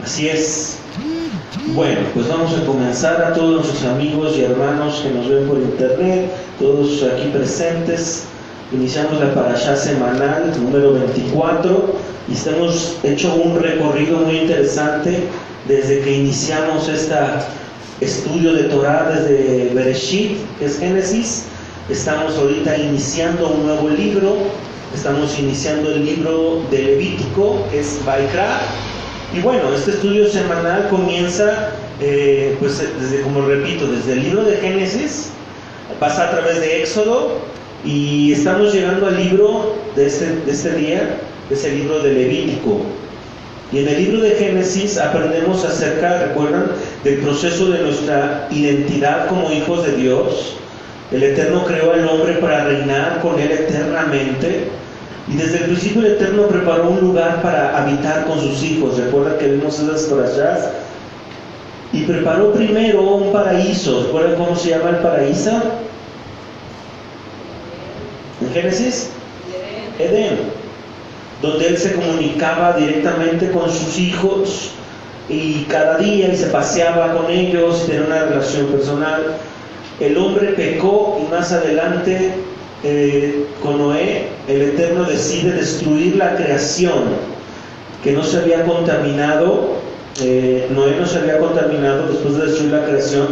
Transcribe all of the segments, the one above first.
Así es. Bueno, pues vamos a comenzar. A todos nuestros amigos y hermanos que nos ven por internet, todos aquí presentes, iniciamos la parashá semanal número 24 y hemos hecho un recorrido muy interesante desde que iniciamos este estudio de Torah desde Bereshit, que es Génesis. Estamos ahorita iniciando un nuevo libro, estamos iniciando el libro de Levítico, que es Vaikra. Y bueno, este estudio semanal comienza, pues desde, como repito, desde el libro de Génesis, pasa a través de Éxodo y estamos llegando al libro de este día, que es el libro de Levítico. Y en el libro de Génesis aprendemos acerca, recuerdan, del proceso de nuestra identidad como hijos de Dios. El Eterno creó al hombre para reinar con Él eternamente. Y desde el principio el Eterno preparó un lugar para habitar con sus hijos. Recuerda que vimos esas parashas. Y preparó primero un paraíso. ¿Recuerdan cómo se llama el paraíso? ¿En Génesis? Edén. Donde Él se comunicaba directamente con sus hijos. Y cada día Él se paseaba con ellos y tenía una relación personal. El hombre pecó y más adelante con Noé, el Eterno decide destruir la creación que no se había contaminado. Noé no se había contaminado. Después de destruir la creación,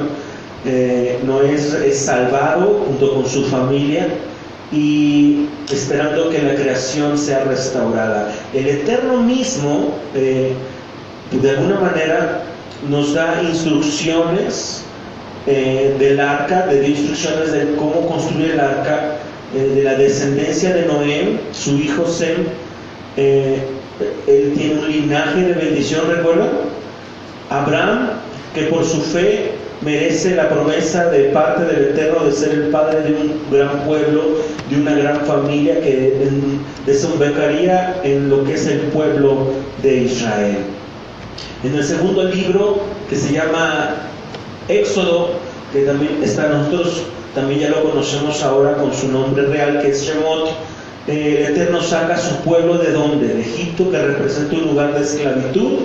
Noé es salvado junto con su familia y esperando que la creación sea restaurada. El Eterno mismo, de alguna manera, nos da instrucciones del arca, de instrucciones de cómo construir el arca, de la descendencia de Noé, su hijo Sem. Él tiene un linaje de bendición, ¿recuerdan? Abraham, que por su fe merece la promesa de parte del Eterno de ser el padre de un gran pueblo, de una gran familia que desembocaría en lo que es el pueblo de Israel. En el segundo libro, que se llama Éxodo, que también está, nosotros también ya lo conocemos ahora con su nombre real, que es Shemot. El Eterno saca a su pueblo ¿de dónde? De Egipto, que representa un lugar de esclavitud,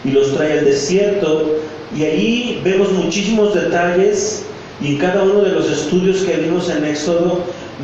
y los trae al desierto. Y allí vemos muchísimos detalles, y en cada uno de los estudios que vimos en Éxodo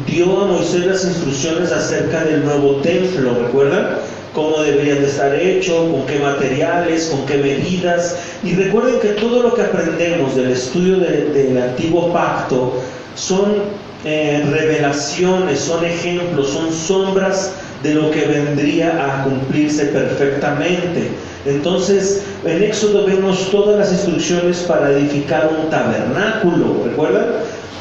dio a Moisés las instrucciones acerca del nuevo templo, ¿recuerdan? Cómo deberían de estar hecho, con qué materiales, con qué medidas. Y recuerden que todo lo que aprendemos del estudio del antiguo pacto son revelaciones, son ejemplos, son sombras de lo que vendría a cumplirse perfectamente. Entonces, en Éxodo vemos todas las instrucciones para edificar un tabernáculo, ¿recuerdan?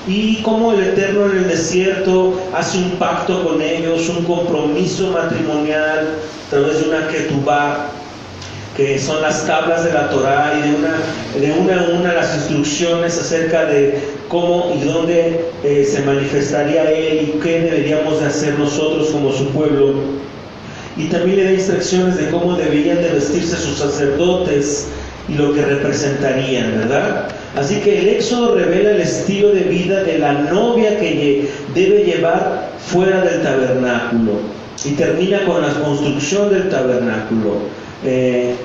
Y cómo el Eterno en el desierto hace un pacto con ellos, un compromiso matrimonial a través de una ketubá, que son las tablas de la Torah, y de una a una las instrucciones acerca de cómo y dónde se manifestaría Él y qué deberíamos de hacer nosotros como su pueblo. Y también le da instrucciones de cómo deberían de vestirse sus sacerdotes y lo que representarían, ¿verdad? Así que el Éxodo revela el estilo de vida de la novia que debe llevar fuera del tabernáculo y termina con la construcción del tabernáculo.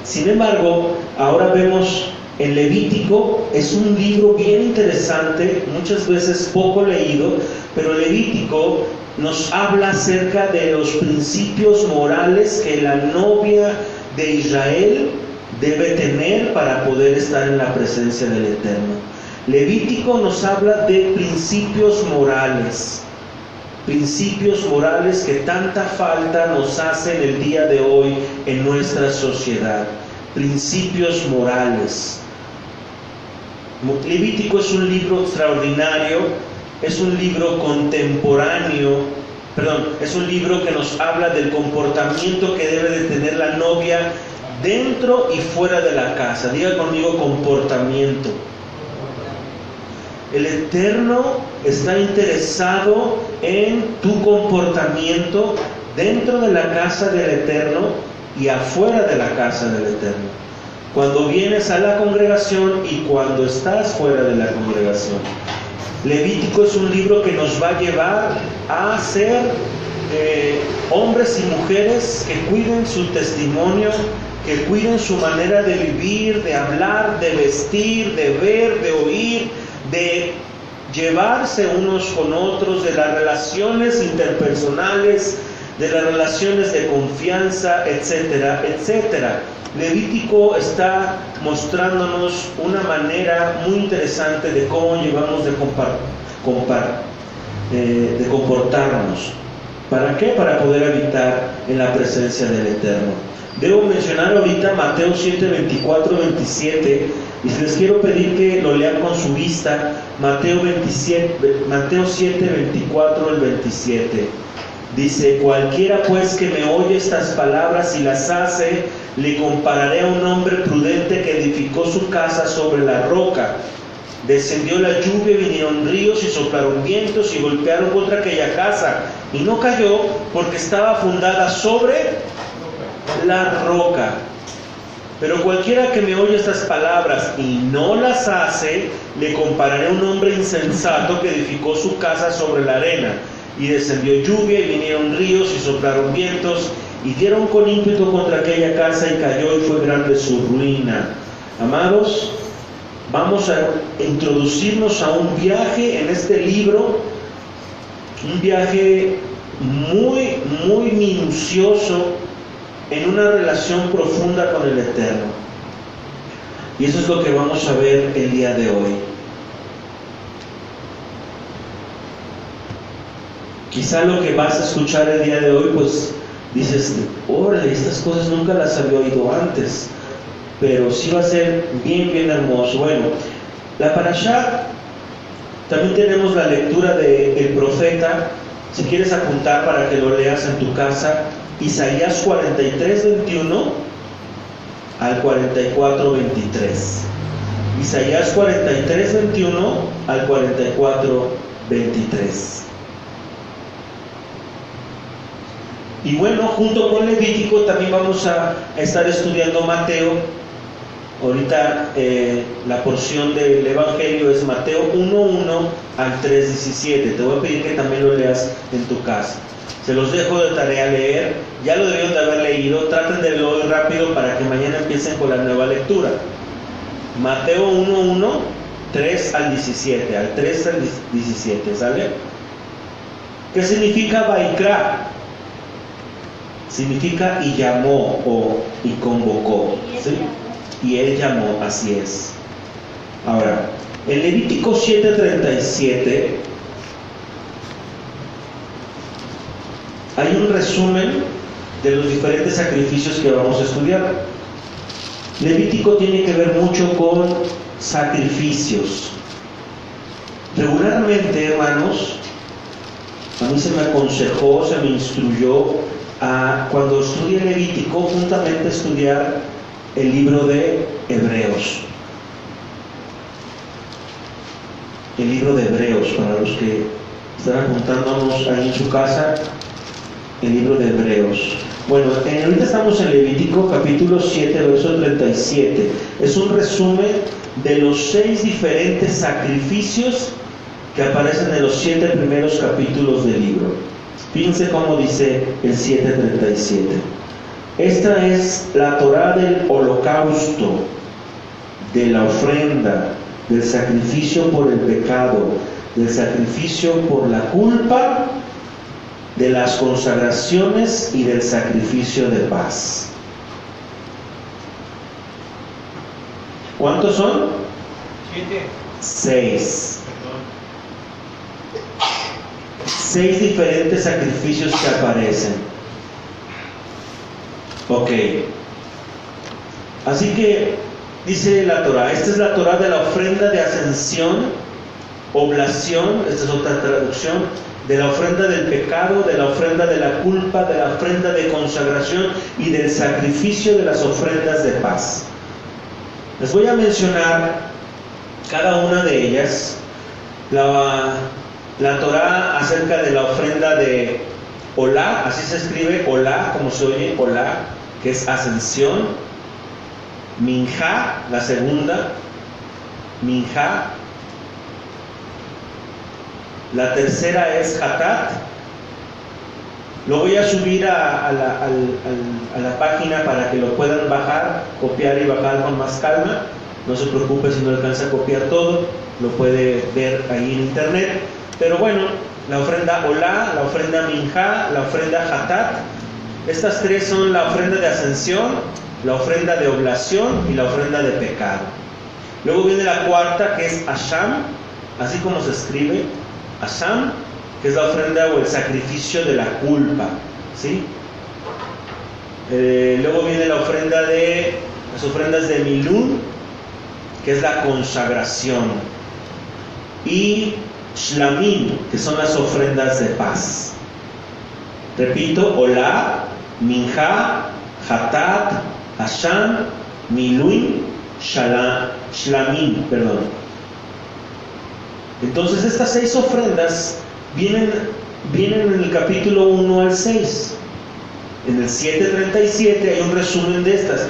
Sin embargo, ahora vemos en Levítico, es un libro bien interesante, muchas veces poco leído, pero Levítico nos habla acerca de los principios morales que la novia de Israel debe tener para poder estar en la presencia del Eterno. Levítico nos habla de principios morales que tanta falta nos hacen el día de hoy en nuestra sociedad. Principios morales. Levítico es un libro extraordinario, es un libro contemporáneo, es un libro que nos habla del comportamiento que debe de tener la novia dentro y fuera de la casa. Diga conmigo: comportamiento. El Eterno está interesado en tu comportamiento dentro de la casa del Eterno y afuera de la casa del Eterno. Cuando vienes a la congregación y cuando estás fuera de la congregación. Levítico es un libro que nos va a llevar a ser hombres y mujeres que cuiden su testimonio, que cuiden su manera de vivir, de hablar, de vestir, de ver, de oír, de llevarse unos con otros, de las relaciones interpersonales, de las relaciones de confianza, etcétera, etcétera. Levítico está mostrándonos una manera muy interesante de cómo llevamos de comportarnos. ¿Para qué? Para poder habitar en la presencia del Eterno. Debo mencionar ahorita Mateo 7, 24, 27, y les quiero pedir que lo lean con su vista. Mateo 7, 24 al 27. Dice: cualquiera pues que me oye estas palabras y las hace, le compararé a un hombre prudente que edificó su casa sobre la roca. Descendió la lluvia, vinieron ríos y soplaron vientos y golpearon contra aquella casa, y no cayó porque estaba fundada sobre la roca. Pero cualquiera que me oye estas palabras y no las hace, le compararé a un hombre insensato que edificó su casa sobre la arena. Y descendió lluvia y vinieron ríos y soplaron vientos y dieron con ímpetu contra aquella casa, y cayó y fue grande su ruina. Amados, vamos a introducirnos a un viaje en este libro, un viaje muy, muy minucioso en una relación profunda con el Eterno. Y eso es lo que vamos a ver el día de hoy. Quizá lo que vas a escuchar el día de hoy, pues dices: órale, estas cosas nunca las había oído antes, pero sí va a ser bien, bien hermoso. Bueno, la parashá, también tenemos la lectura del profeta. Si quieres apuntar para que lo leas en tu casa, Isaías 43, 21 al 44, 23. Isaías 43, 21 al 44, 23. Y bueno, junto con Levítico también vamos a estar estudiando Mateo. Ahorita la porción del Evangelio es Mateo 1:1 al 3:17. Te voy a pedir que también lo leas en tu casa. Se los dejo de tarea leer. Ya lo debieron de haber leído. Traten de leerlo hoy rápido para que mañana empiecen con la nueva lectura. Mateo 1:1, 3 al 17. Al 3 al 17, ¿sale? ¿Qué significa Vaikra? Significa y llamó y convocó, ¿sí? Y él llamó, así es. Ahora, en Levítico 7:37 hay un resumen de los diferentes sacrificios que vamos a estudiar. Levítico tiene que ver mucho con sacrificios. Regularmente, hermanos, a mí se me aconsejó, se me instruyó cuando estudie Levítico, juntamente estudiar el libro de Hebreos. El libro de Hebreos, para los que están apuntándonos ahí en su casa, el libro de Hebreos. Bueno, ahorita estamos en Levítico capítulo 7, verso 37. Es un resumen de los 6 diferentes sacrificios que aparecen en los 7 primeros capítulos del libro. Fíjense cómo dice el 7:37. Esta es la Torá del holocausto, de la ofrenda, del sacrificio por el pecado, del sacrificio por la culpa, de las consagraciones y del sacrificio de paz. ¿Cuántos son? 6. 6 diferentes sacrificios que aparecen. Ok. Así que dice la Torá, esta es la Torá de la ofrenda de ascensión, oblación, esta es otra traducción, de la ofrenda del pecado, de la ofrenda de la culpa, de la ofrenda de consagración y del sacrificio de las ofrendas de paz. Les voy a mencionar cada una de ellas. La Torá acerca de la ofrenda de Olá, así se escribe Olá, como se oye Olá, que es ascensión. Minjá, la segunda, Minjá. La tercera es Hatat. Lo voy a subir a la página para que lo puedan bajar, copiar y bajar con más calma. No se preocupe si no alcanza a copiar todo, lo puede ver ahí en internet. Pero bueno, la ofrenda Olá, la ofrenda Minjá, la ofrenda Hatat. Estas tres son la ofrenda de ascensión, la ofrenda de oblación y la ofrenda de pecado. Luego viene la cuarta, que es Asham, así como se escribe, Asham, que es la ofrenda o el sacrificio de la culpa, ¿sí? Luego viene las ofrendas de Milún, que es la consagración, y Shlamim, que son las ofrendas de paz. Repito, Olá, Minjá, Hatat, Asham, Milún, Shlamim, perdón. Entonces estas 6 ofrendas vienen en el capítulo 1 al 6. En el 7:37 hay un resumen de estas.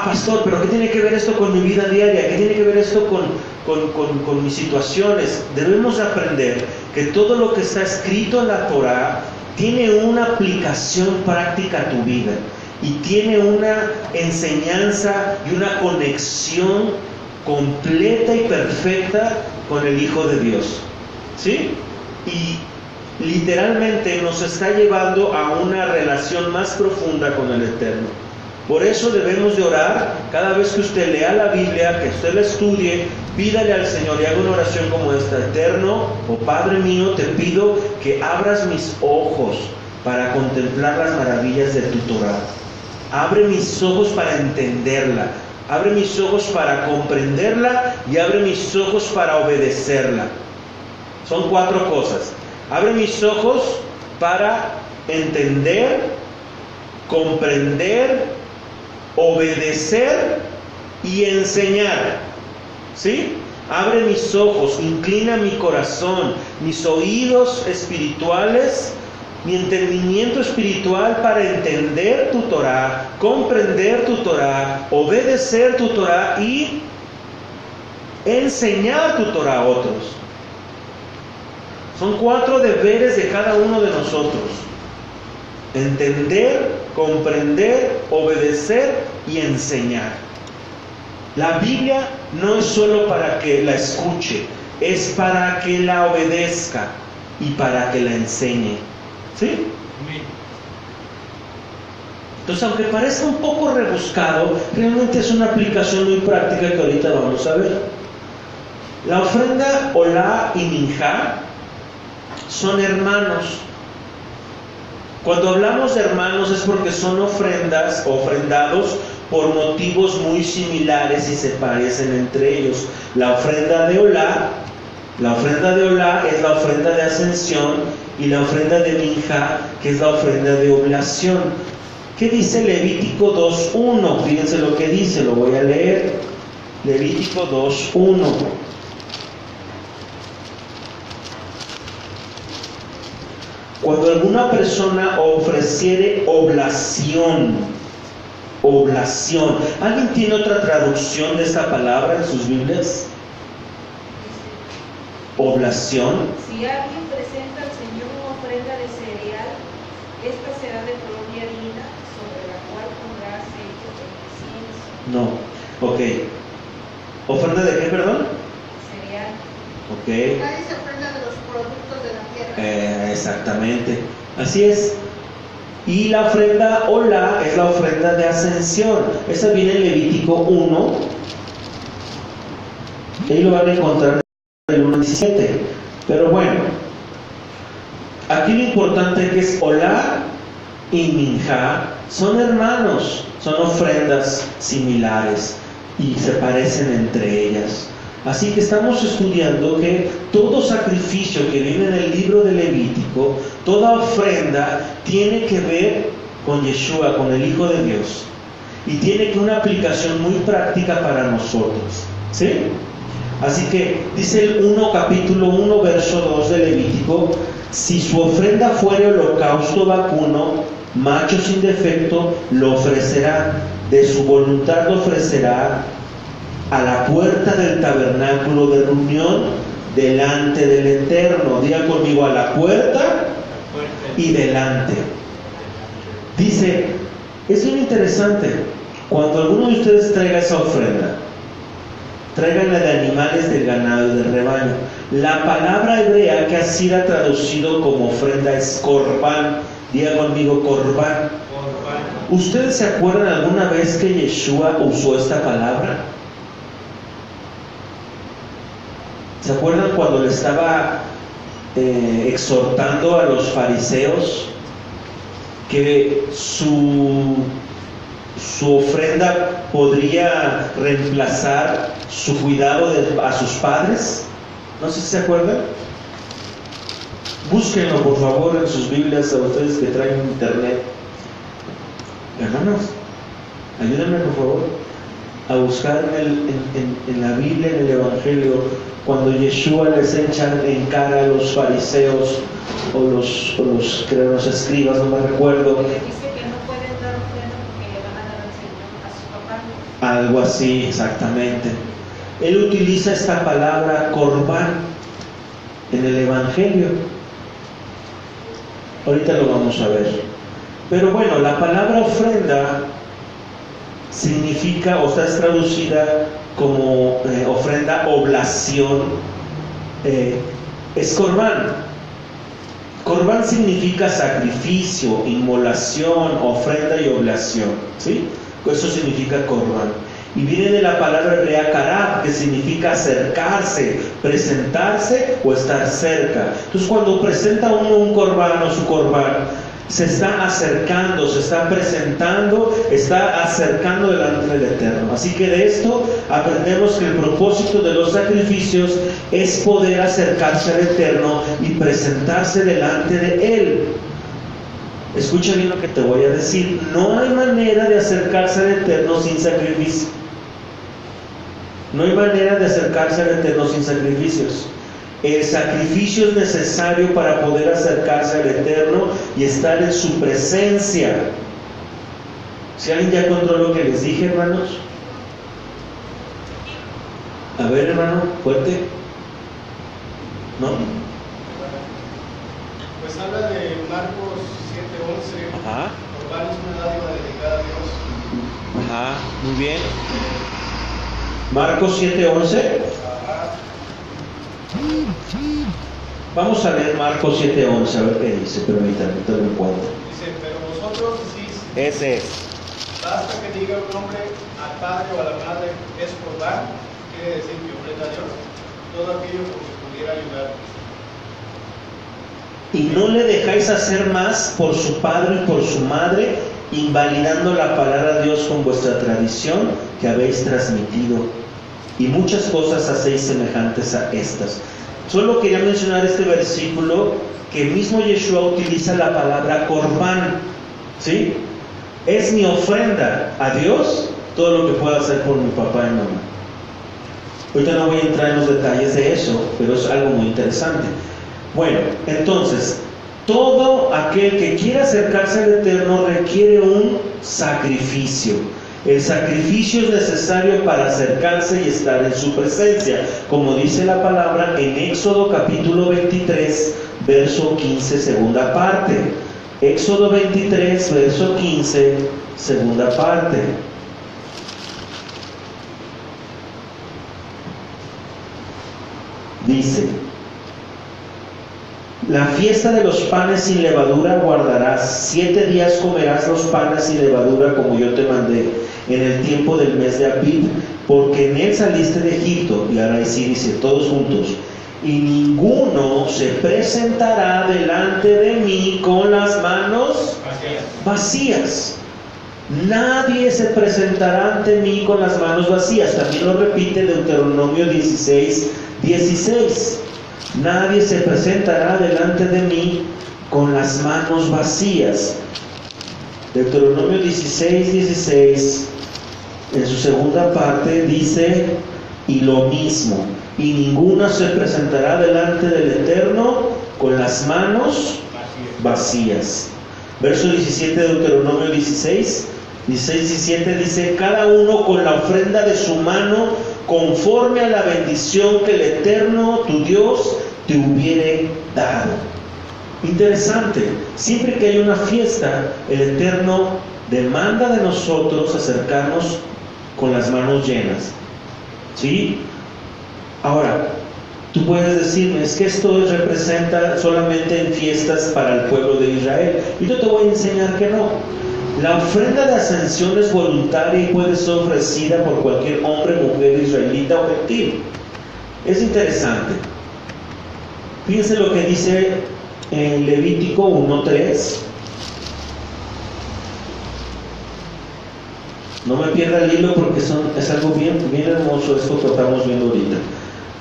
Pastor, pero ¿qué tiene que ver esto con mi vida diaria? ¿Qué tiene que ver esto con mis situaciones? Debemos aprender que todo lo que está escrito en la Torah tiene una aplicación práctica a tu vida y tiene una enseñanza y una conexión completa y perfecta con el Hijo de Dios, ¿sí? Y literalmente nos está llevando a una relación más profunda con el Eterno. Por eso debemos de orar cada vez que usted lea la Biblia, que usted la estudie, pídale al Señor y haga una oración como esta: Eterno, oh Padre mío, te pido que abras mis ojos para contemplar las maravillas de tu Torah. Abre mis ojos para entenderla, abre mis ojos para comprenderla y abre mis ojos para obedecerla. Son 4 cosas. Abre mis ojos para entender, comprender, obedecer y enseñar. ¿Sí? Abre mis ojos, inclina mi corazón, mis oídos espirituales, mi entendimiento espiritual para entender tu Torah, comprender tu Torah, obedecer tu Torah y enseñar tu Torah a otros. Son 4 deberes de cada uno de nosotros: entender, comprender, obedecer y enseñar. La Biblia no es solo para que la escuche, es para que la obedezca y para que la enseñe. ¿Sí? Entonces, aunque parezca un poco rebuscado, realmente es una aplicación muy práctica que ahorita vamos a ver. La ofrenda Olá y Minjá son hermanos. Cuando hablamos de hermanos es porque son ofrendas o ofrendados por motivos muy similares y se parecen entre ellos. La ofrenda de Olá es la ofrenda de ascensión, y la ofrenda de Minjá, que es la ofrenda de oblación. ¿Qué dice Levítico 2:1? Fíjense lo que dice, lo voy a leer. Levítico 2:1. Cuando alguna persona ofreciere oblación, ¿alguien tiene otra traducción de esta palabra en sus Biblias? Oblación. Si alguien presenta al Señor una ofrenda de cereal, esta será de propia harina, sobre la cual pondrá aceite de incienso. No, ok. ¿Ofrenda de qué, perdón? Cereal. Ok. Nadie se ofrenda de los productos de la tierra. Exactamente, así es. Y la ofrenda Olá es la ofrenda de ascensión. Esa viene en Levítico 1. Ahí lo van a encontrar en el 1:17. Pero bueno, aquí lo importante que es Olá y Minjá son hermanos, son ofrendas similares y se parecen entre ellas. Así que estamos estudiando que todo sacrificio que viene en el libro de Levítico, toda ofrenda, tiene que ver con Yeshua, con el Hijo de Dios, y tiene que una aplicación muy práctica para nosotros, ¿sí? Así que dice el capítulo 1, verso 2 de Levítico: si su ofrenda fuere holocausto vacuno, macho sin defecto, lo ofrecerá, de su voluntad lo ofrecerá a la puerta del tabernáculo de reunión, delante del Eterno. Diga conmigo: a la puerta y delante. Dice, es bien interesante, cuando alguno de ustedes traiga esa ofrenda, tráiganla de animales del ganado y del rebaño. La palabra hebrea que ha sido traducido como ofrenda es corbán. Diga conmigo, corbán. ¿Ustedes se acuerdan alguna vez que Yeshua usó esta palabra? ¿Se acuerdan cuando le estaba exhortando a los fariseos que su ofrenda podría reemplazar su cuidado a sus padres? No sé si se acuerdan. Búsquenlo por favor en sus Biblias, a ustedes que traen internet. Hermanos, ayúdenme por favor a buscar en la Biblia, en el Evangelio, cuando Yeshua les echa en cara a los fariseos o los escribas, no me recuerdo. Dice que no pueden dar ofrenda porque le van a dar al Señor, a su papá. Algo así, exactamente. Él utiliza esta palabra corbán en el Evangelio. Ahorita lo vamos a ver. Pero bueno, la palabra ofrenda significa, o sea, es traducida como ofrenda, oblación. Es corbán. Corbán significa sacrificio, inmolación, ofrenda y oblación, ¿sí? Eso significa corbán. Y viene de la palabra hebrea karab, que significa acercarse, presentarse o estar cerca. Entonces cuando presenta uno un corbán o su corbán, se está acercando, se está presentando, está acercando delante del Eterno. Así que de esto aprendemos que el propósito de los sacrificios es poder acercarse al Eterno y presentarse delante de Él. Escucha bien lo que te voy a decir. No hay manera de acercarse al Eterno sin sacrificio. No hay manera de acercarse al Eterno sin sacrificios. El sacrificio es necesario para poder acercarse al Eterno y estar en su presencia. Si alguien ya encontró lo que les dije, hermanos. A ver, hermano, fuerte. ¿No? Pues habla de Marcos 7:11. Ajá. Corbán es una dádiva dedicada a Dios. Ajá, muy bien. Marcos 7:11. Vamos a leer Marcos 7:11, a ver qué dice, permítanme, te lo encuentro. Dice, pero vosotros decís, Ese es. basta que diga un hombre al padre o a la madre, es corbán, quiere decir que ofrenda a Dios, todo aquello por que pudiera ayudar. Y no le dejáis hacer más por su padre y por su madre, invalidando la palabra de Dios con vuestra tradición que habéis transmitido. Y muchas cosas hacéis semejantes a estas. Solo quería mencionar este versículo que mismo Yeshua utiliza la palabra corbán, ¿sí? Es mi ofrenda a Dios todo lo que pueda hacer por mi papá y mamá. Ahorita no voy a entrar en los detalles de eso, pero es algo muy interesante. Bueno, entonces, todo aquel que quiera acercarse al Eterno requiere un sacrificio. El sacrificio es necesario para acercarse y estar en su presencia, como dice la palabra en Éxodo capítulo 23, verso 15, segunda parte. Éxodo 23, verso 15, segunda parte. Dice: la fiesta de los panes sin levadura guardarás, 7 días comerás los panes sin levadura como yo te mandé, en el tiempo del mes de Abib, porque en él saliste de Egipto. Y ahora sí dice, todos juntos: y ninguno se presentará delante de mí con las manos vacías. Nadie se presentará ante mí con las manos vacías. También lo repite Deuteronomio 16, 16. Nadie se presentará delante de mí con las manos vacías. Deuteronomio 16, 16, en su segunda parte dice, y lo mismo, y ninguno se presentará delante del Eterno con las manos vacías. Verso 17 de Deuteronomio 16, 16, 17 dice, cada uno con la ofrenda de su mano, conforme a la bendición que el Eterno, tu Dios, te hubiere dado. Interesante, siempre que hay una fiesta, el Eterno demanda de nosotros acercarnos con las manos llenas. ¿Sí? Ahora, tú puedes decirme, es que esto representa solamente en fiestas para el pueblo de Israel. Y yo te voy a enseñar que no. La ofrenda de ascensión es voluntaria y puede ser ofrecida por cualquier hombre, mujer, israelita o gentil. Es interesante. Fíjense lo que dice en Levítico 1:3. No me pierda el hilo porque es algo bien hermoso esto que estamos viendo ahorita.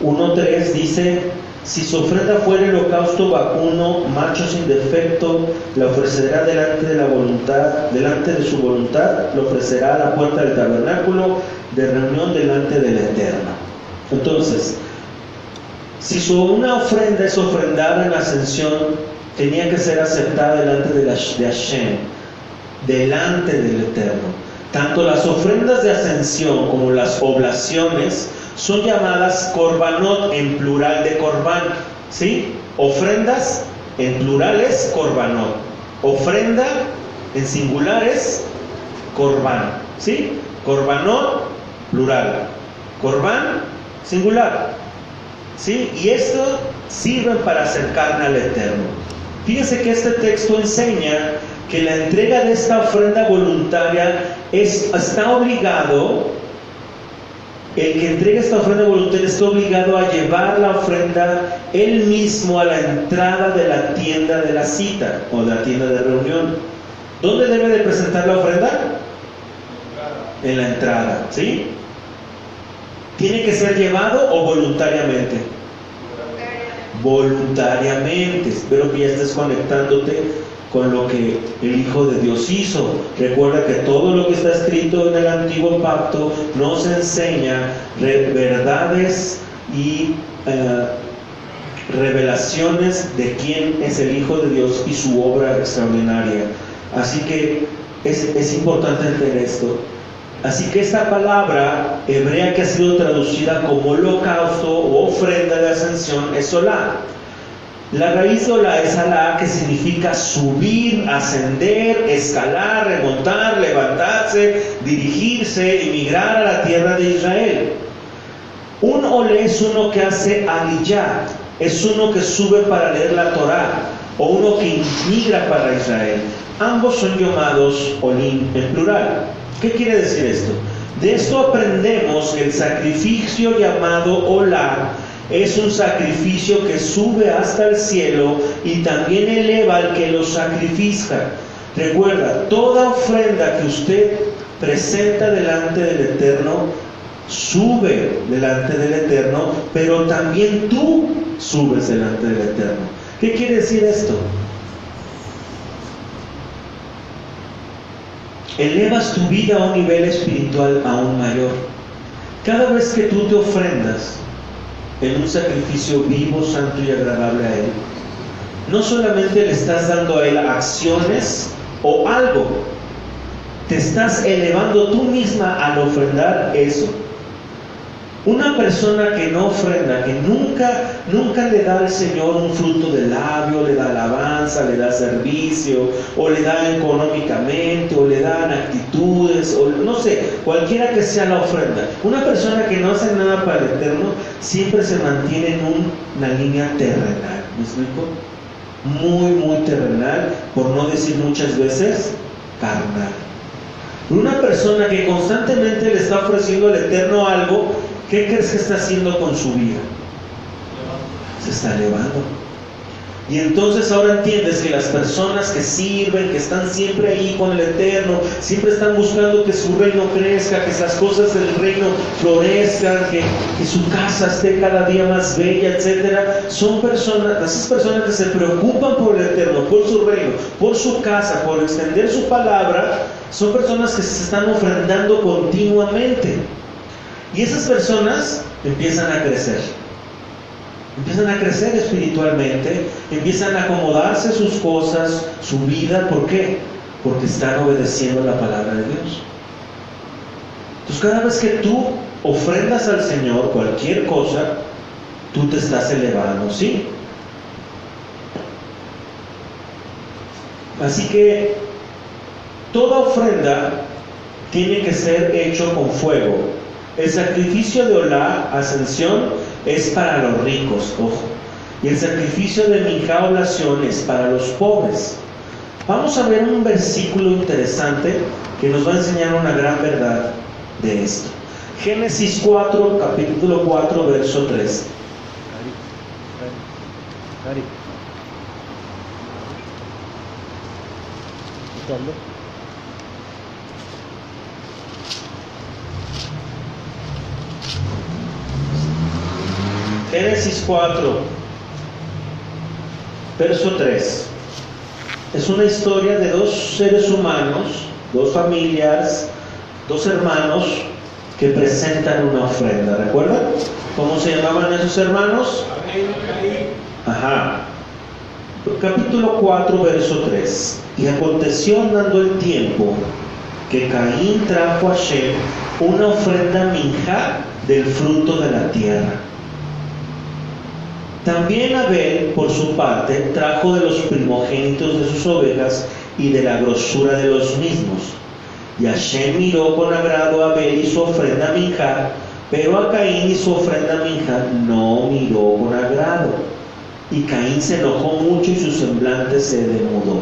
1:3 dice: si su ofrenda fuera holocausto vacuno, macho sin defecto, la ofrecerá delante de su voluntad, lo ofrecerá a la puerta del tabernáculo de reunión delante del Eterno. Entonces, si una ofrenda es ofrendada en ascensión, tenía que ser aceptada delante de Hashem, delante del Eterno. Tanto las ofrendas de ascensión como las oblaciones son llamadas korbanot, en plural de korban. ¿Sí? Ofrendas en plural es korbanot. Ofrenda en singular es korban. ¿Sí? Korbanot, plural. Korban, singular. ¿Sí? Y esto sirve para acercarnos al Eterno. Fíjense que este texto enseña que la entrega de esta ofrenda voluntaria está obligado. El que entrega esta ofrenda voluntaria está obligado a llevar la ofrenda él mismo a la entrada de la tienda de la cita o de la tienda de reunión. ¿Dónde debe de presentar la ofrenda? En la entrada, ¿sí? ¿Tiene que ser llevado o voluntariamente? Voluntariamente. Espero que ya estés conectándote con lo que el Hijo de Dios hizo. Recuerda que todo lo que está escrito en el Antiguo Pacto nos enseña verdades y revelaciones de quién es el Hijo de Dios y su obra extraordinaria. Así que es importante entender esto. Así que esta palabra hebrea que ha sido traducida como holocausto o ofrenda de ascensión es solá. La raíz de olá es alá, que significa subir, ascender, escalar, remontar, levantarse, dirigirse y migrar a la tierra de Israel. Un olé es uno que hace aliyá, es uno que sube para leer la Torá, o uno que migra para Israel. Ambos son llamados olim en plural. ¿Qué quiere decir esto? De esto aprendemos que el sacrificio llamado olá es un sacrificio que sube hasta el cielo y también eleva al que lo sacrifica. Recuerda, toda ofrenda que usted presenta delante del Eterno sube delante del Eterno, pero también tú subes delante del Eterno. ¿Qué quiere decir esto? Elevas tu vida a un nivel espiritual aún mayor. Cada vez que tú te ofrendas en un sacrificio vivo, santo y agradable a Él, no solamente le estás dando a Él acciones o algo, te estás elevando tú misma al ofrendar eso. Una persona que no ofrenda, que nunca le da al Señor un fruto de labio, le da alabanza, le da servicio, o le da económicamente, o le dan actitudes, o no sé, cualquiera que sea la ofrenda. Una persona que no hace nada para el Eterno siempre se mantiene en una línea terrenal. ¿Me explico? Muy terrenal, por no decir muchas veces carnal. Una persona que constantemente le está ofreciendo al Eterno algo, ¿qué crees que está haciendo con su vida? Se está elevando. Y entonces ahora entiendes que las personas que sirven, que están siempre ahí con el Eterno, siempre están buscando que su reino crezca, que las cosas del reino florezcan, que su casa esté cada día más bella, etcétera. Son personas, esas personas que se preocupan por el Eterno, por su reino, por su casa, por extender su palabra, son personas que se están ofrendando continuamente. Y esas personas empiezan a crecer espiritualmente, empiezan a acomodarse sus cosas, su vida. ¿Por qué? Porque están obedeciendo la palabra de Dios. Entonces cada vez que tú ofrendas al Señor cualquier cosa, tú te estás elevando, ¿sí? Así que toda ofrenda tiene que ser hecho con fuego. El sacrificio de Olá, ascensión, es para los ricos, ojo. Y el sacrificio de Minjá, oblación, es para los pobres. Vamos a ver un versículo interesante que nos va a enseñar una gran verdad de esto. Génesis 4, capítulo 4, verso 3. Génesis 4, verso 3. Es una historia de dos seres humanos, dos familias, dos hermanos que presentan una ofrenda. ¿Recuerdan? ¿Cómo se llamaban esos hermanos? Ajá. Capítulo 4, verso 3. Y aconteció andando el tiempo que Caín trajo a Shem una ofrenda minjá del fruto de la tierra. También Abel, por su parte, trajo de los primogénitos de sus ovejas y de la grosura de los mismos. Y Hashem miró con agrado a Abel y su ofrenda minjá, pero a Caín y su ofrenda minjá no miró con agrado. Y Caín se enojó mucho y su semblante se demudó.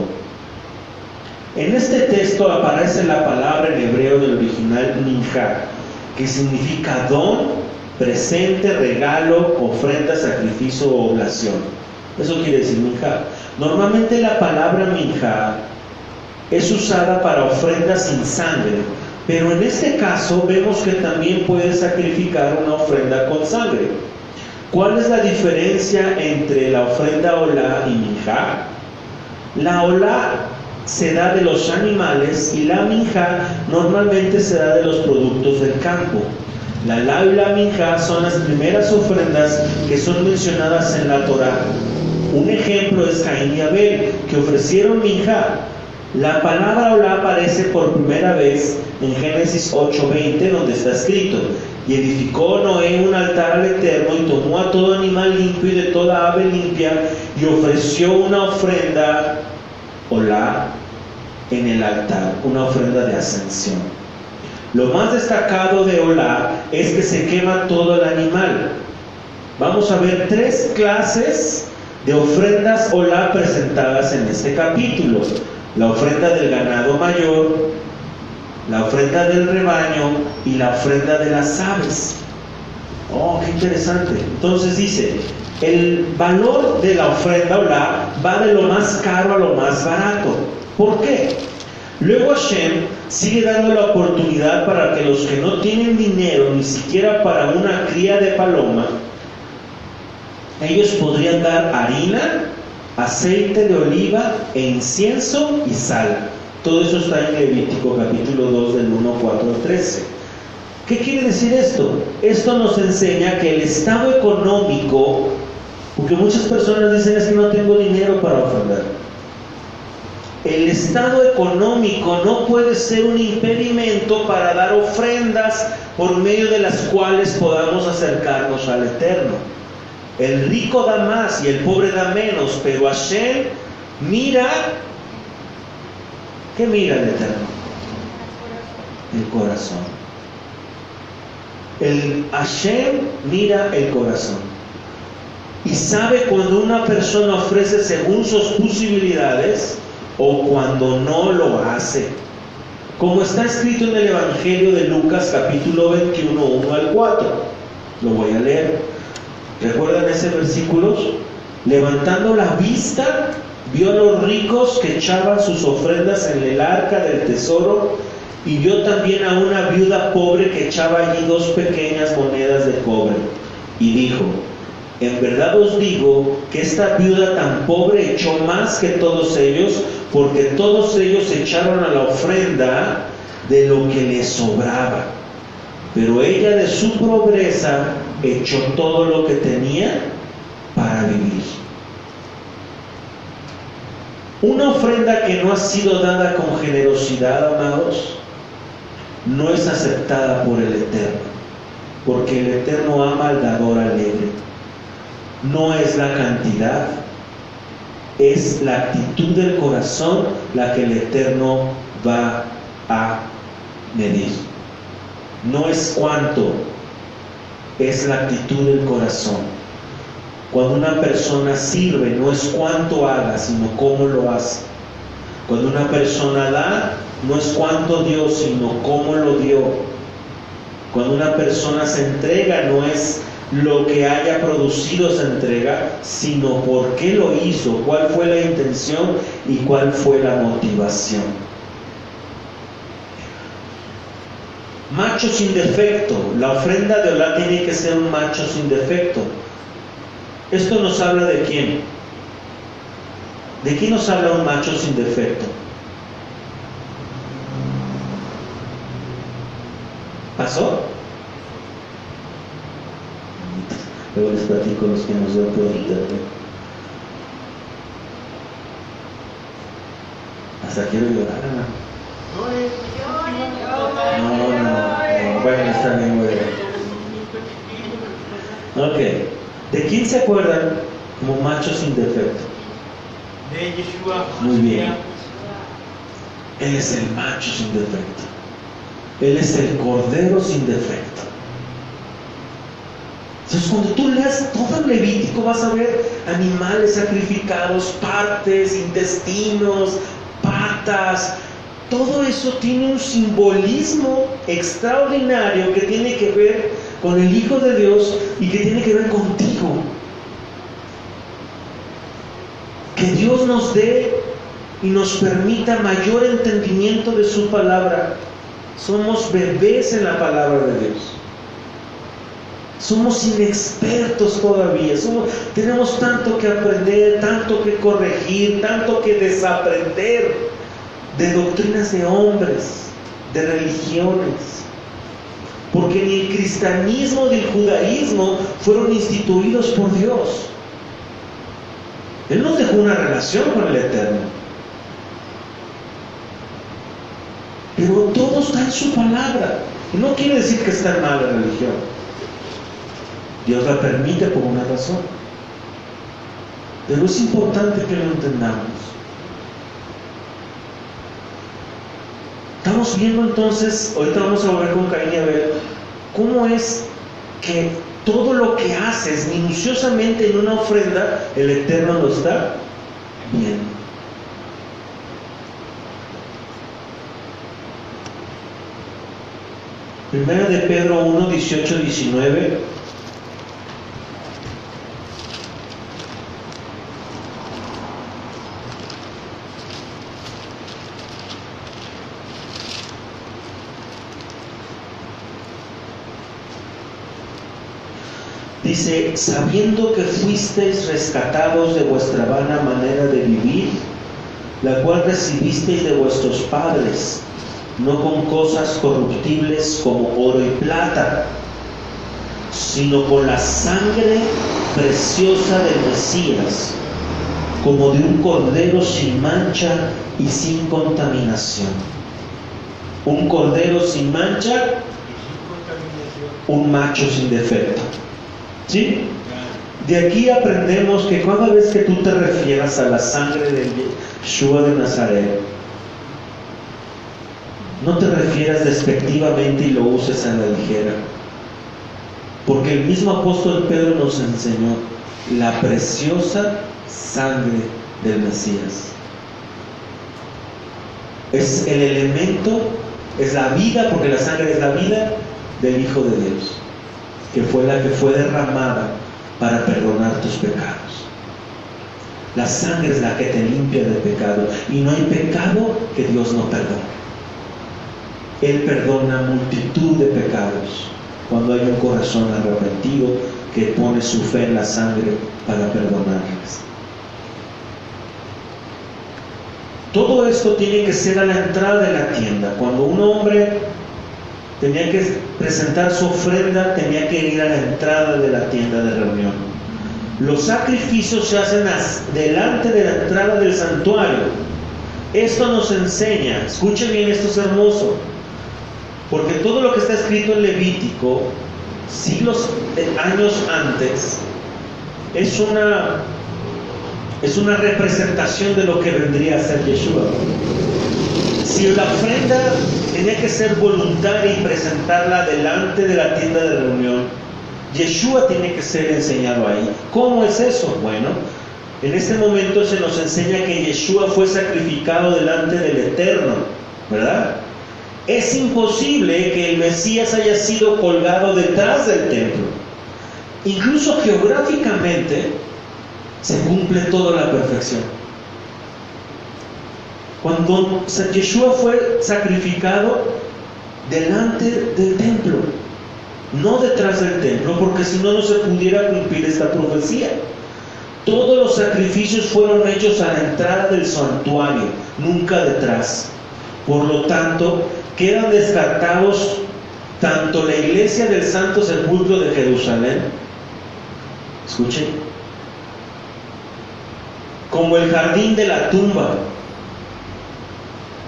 En este texto aparece la palabra en hebreo del original minjá, que significa don, presente, regalo, ofrenda, sacrificio o oblación. Eso quiere decir minjá. Normalmente la palabra minjá es usada para ofrendas sin sangre, pero en este caso vemos que también puede sacrificar una ofrenda con sangre. ¿Cuál es la diferencia entre la ofrenda olá y minjá? La olá se da de los animales y la minjá normalmente se da de los productos del campo. La olá y la minjá son las primeras ofrendas que son mencionadas en la Torá. Un ejemplo es Caín y Abel, que ofrecieron minjá. La palabra olá aparece por primera vez en Génesis 8:20, donde está escrito: y edificó Noé un altar al Eterno, y tomó a todo animal limpio y de toda ave limpia, y ofreció una ofrenda olá en el altar, una ofrenda de ascensión. Lo más destacado de olá es que se quema todo el animal. Vamos a ver 3 clases de ofrendas olá presentadas en este capítulo: la ofrenda del ganado mayor, la ofrenda del rebaño y la ofrenda de las aves. Oh, qué interesante. Entonces dice, el valor de la ofrenda olá va de lo más caro a lo más barato. ¿Por qué? Luego Hashem sigue dando la oportunidad para que los que no tienen dinero ni siquiera para una cría de paloma, ellos podrían dar harina, aceite de oliva e incienso y sal. Todo eso está en Levítico capítulo 2 del 1, 4 al 13. ¿Qué quiere decir esto? Esto nos enseña que el estado económico, porque muchas personas dicen: es que no tengo dinero para ofrendar. El estado económico no puede ser un impedimento para dar ofrendas por medio de las cuales podamos acercarnos al Eterno. El rico da más y el pobre da menos, pero Hashem mira. ¿Qué mira el Eterno? El corazón. El Hashem mira el corazón y sabe cuando una persona ofrece según sus posibilidades o cuando no lo hace, como está escrito en el Evangelio de Lucas capítulo 21, 1 al 4. Lo voy a leer. ¿Recuerdan ese versículo? Levantando la vista, vio a los ricos que echaban sus ofrendas en el arca del tesoro, y vio también a una viuda pobre que echaba allí 2 pequeñas monedas de cobre. Y dijo: en verdad os digo que esta viuda tan pobre echó más que todos ellos, porque todos ellos echaron a la ofrenda de lo que les sobraba. Pero ella de su pobreza echó todo lo que tenía para vivir. Una ofrenda que no ha sido dada con generosidad, amados, no es aceptada por el Eterno, porque el Eterno ama al dador alegre. No es la cantidad, Es la actitud del corazón la que el Eterno va a medir. No es cuánto, es la actitud del corazón. Cuando una persona sirve, no es cuánto haga, sino cómo lo hace. Cuando una persona da, no es cuánto dio, sino cómo lo dio. Cuando una persona se entrega, no es lo que haya producido esa entrega, sino por qué lo hizo, cuál fue la intención y cuál fue la motivación. Macho sin defecto. La ofrenda de Olá tiene que ser un macho sin defecto. Esto nos habla de quién. ¿De quién nos habla un macho sin defecto? ¿Pasó? Luego les platico los que nos dio por internet. Hasta quiero llorar, hermano. No. Bueno, está bien, muy bien. Ok. ¿De quién se acuerdan como macho sin defecto? De Yeshua. Muy bien. Él es el macho sin defecto. Él es el cordero sin defecto. Entonces, cuando tú leas todo el Levítico, vas a ver animales sacrificados, partes, intestinos, patas. Todo eso tiene un simbolismo extraordinario que tiene que ver con el Hijo de Dios y que tiene que ver contigo. Que Dios nos dé y nos permita mayor entendimiento de su palabra. Somos bebés en la palabra de Dios. Somos inexpertos todavía. Tenemos tanto que aprender, tanto que corregir, tanto que desaprender de doctrinas de hombres, de religiones. Porque ni el cristianismo ni el judaísmo fueron instituidos por Dios. Él nos dejó una relación con el Eterno. Pero todo está en su palabra. Y no quiere decir que está mal la religión. Dios la permite por una razón. Pero es importante que lo entendamos. Estamos viendo entonces, ahorita vamos a volver con Caín y Abel, cómo es que todo lo que haces minuciosamente en una ofrenda, el Eterno lo está viendo. Primera de Pedro 1, 18, 19. Dice, sabiendo que fuisteis rescatados de vuestra vana manera de vivir, la cual recibisteis de vuestros padres, no con cosas corruptibles como oro y plata, sino con la sangre preciosa del Mesías, como de un cordero sin mancha y sin contaminación. Un cordero sin mancha, un macho sin defecto. ¿Sí? De aquí aprendemos que cada vez que tú te refieras a la sangre de Yeshua de Nazaret, no te refieras despectivamente y lo uses a la ligera. Porque el mismo apóstol Pedro nos enseñó la preciosa sangre del Mesías. Es el elemento, es la vida, porque la sangre es la vida del Hijo de Dios, que fue la que fue derramada para perdonar tus pecados. La sangre es la que te limpia de pecado, y no hay pecado que Dios no perdone. Él perdona multitud de pecados cuando hay un corazón arrepentido que pone su fe en la sangre para perdonarles. Todo esto tiene que ser a la entrada de la tienda. Cuando un hombre tenía que presentar su ofrenda, tenía que ir a la entrada de la tienda de reunión. Los sacrificios se hacen delante de la entrada del santuario. Esto nos enseña, escuchen bien, esto es hermoso, porque todo lo que está escrito en Levítico, siglos de años antes, es Es una representación de lo que vendría a ser Yeshua. Si la ofrenda tenía que ser voluntaria y presentarla delante de la tienda de reunión, Yeshua tiene que ser enseñado ahí. ¿Cómo es eso? Bueno, en este momento se nos enseña que Yeshua fue sacrificado delante del Eterno, ¿verdad? Es imposible que el Mesías haya sido colgado detrás del templo. Incluso geográficamente se cumple toda la perfección. Cuando Yeshua fue sacrificado delante del templo, no detrás del templo, porque si no, no se pudiera cumplir esta profecía. Todos los sacrificios fueron hechos a la entrada del santuario, nunca detrás. Por lo tanto, quedan descartados tanto la iglesia del Santo Sepulcro de Jerusalén, escuchen, como el jardín de la tumba,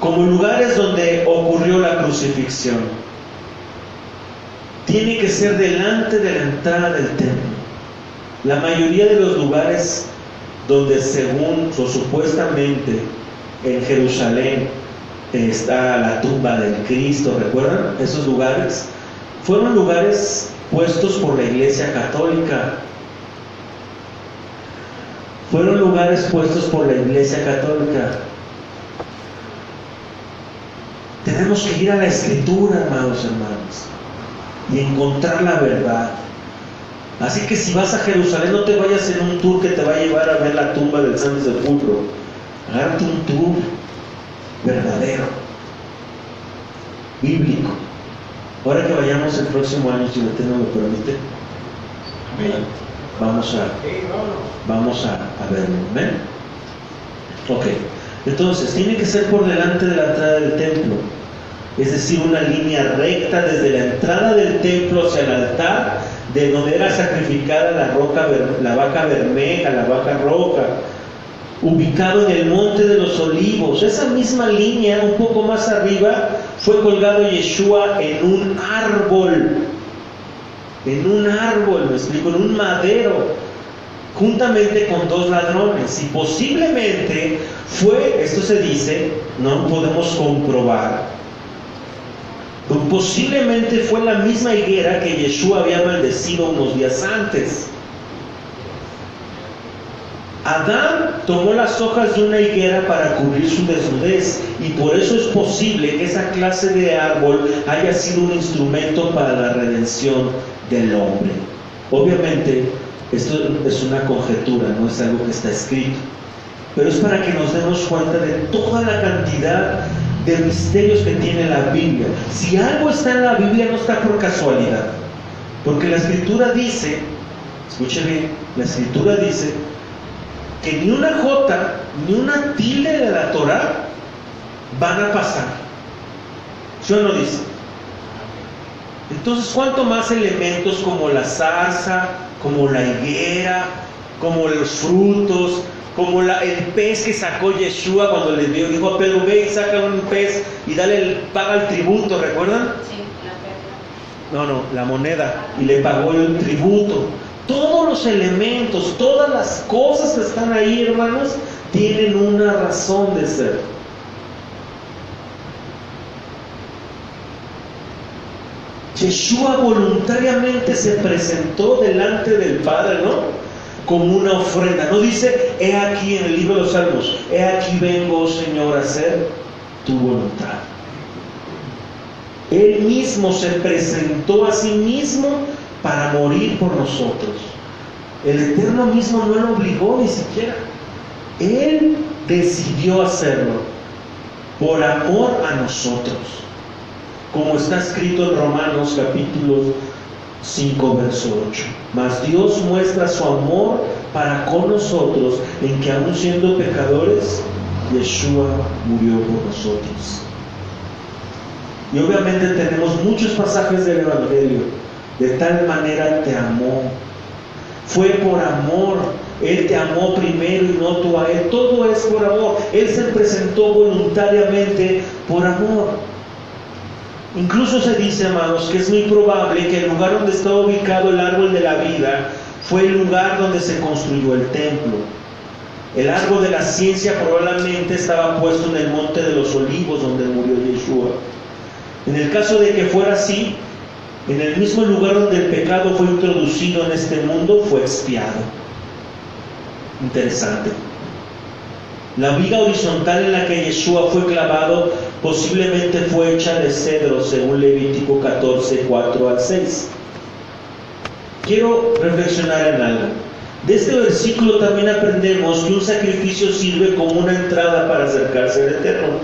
como lugares donde ocurrió la crucifixión. Tiene que ser delante de la entrada del templo. La mayoría de los lugares donde según o supuestamente en Jerusalén está la tumba del Cristo, ¿recuerdan? Esos lugares fueron lugares puestos por la Iglesia Católica. Fueron lugares puestos por la Iglesia Católica. Tenemos que ir a la Escritura, hermanos, y encontrar la verdad. Así que si vas a Jerusalén, no te vayas en un tour que te va a llevar a ver la tumba del Santo Sepulcro. Agárrate un tour verdadero, bíblico. Ahora que vayamos el próximo año, si el Eterno lo permite, vamos a verlo. ¿Ven? Ok. Entonces, tiene que ser por delante de la entrada del templo. Es decir, una línea recta desde la entrada del templo hacia el altar, de donde era sacrificada la vaca bermeja, la vaca roja, ubicado en el monte de los olivos. Esa misma línea, un poco más arriba, fue colgado Yeshua en un árbol, me explico, en un madero, juntamente con dos ladrones. Y posiblemente fue, esto se dice, no podemos comprobar, pero posiblemente fue la misma higuera que Yeshua había maldecido unos días antes. Adán tomó las hojas de una higuera para cubrir su desnudez, y por eso es posible que esa clase de árbol haya sido un instrumento para la redención del hombre. Obviamente, esto es una conjetura, no es algo que está escrito, pero es para que nos demos cuenta de toda la cantidad de misterios que tiene la Biblia. Si algo está en la Biblia, no está por casualidad, porque la Escritura dice, escuchen bien, la Escritura dice que ni una jota ni una tilde de la Torah van a pasar. ¿Sí o no dice? Entonces, ¿cuánto más elementos como la zarza, como la higuera, como los frutos, como el pez que sacó Yeshua cuando le dijo a Pedro, ve y saca un pez y paga el tributo, ¿recuerdan? Sí, la perla. No, la moneda, y le pagó el tributo. Todos los elementos, todas las cosas que están ahí, hermanos, tienen una razón de ser. Yeshua voluntariamente se presentó delante del Padre, ¿no? Como una ofrenda. No dice, he aquí en el libro de los Salmos, he aquí vengo, oh Señor, a hacer tu voluntad. Él mismo se presentó a sí mismo para morir por nosotros. El Eterno mismo no lo obligó ni siquiera. Él decidió hacerlo por amor a nosotros, como está escrito en Romanos capítulo 5 verso 8. Mas Dios muestra su amor para con nosotros en que aun siendo pecadores, Yeshua murió por nosotros. Y obviamente tenemos muchos pasajes del Evangelio. De tal manera te amó. Fue por amor. Él te amó primero y no tú a Él. Todo es por amor. Él se presentó voluntariamente por amor. Incluso se dice, amados, que es muy probable que el lugar donde está ubicado el árbol de la vida fue el lugar donde se construyó el templo. El árbol de la ciencia probablemente estaba puesto en el monte de los olivos donde murió Yeshua. En el caso de que fuera así, en el mismo lugar donde el pecado fue introducido en este mundo, fue expiado. Interesante. La viga horizontal en la que Yeshua fue clavado posiblemente fue hecha de cedro, según Levítico 14, 4 al 6. Quiero reflexionar en algo. De este versículo también aprendemos que un sacrificio sirve como una entrada para acercarse al Eterno.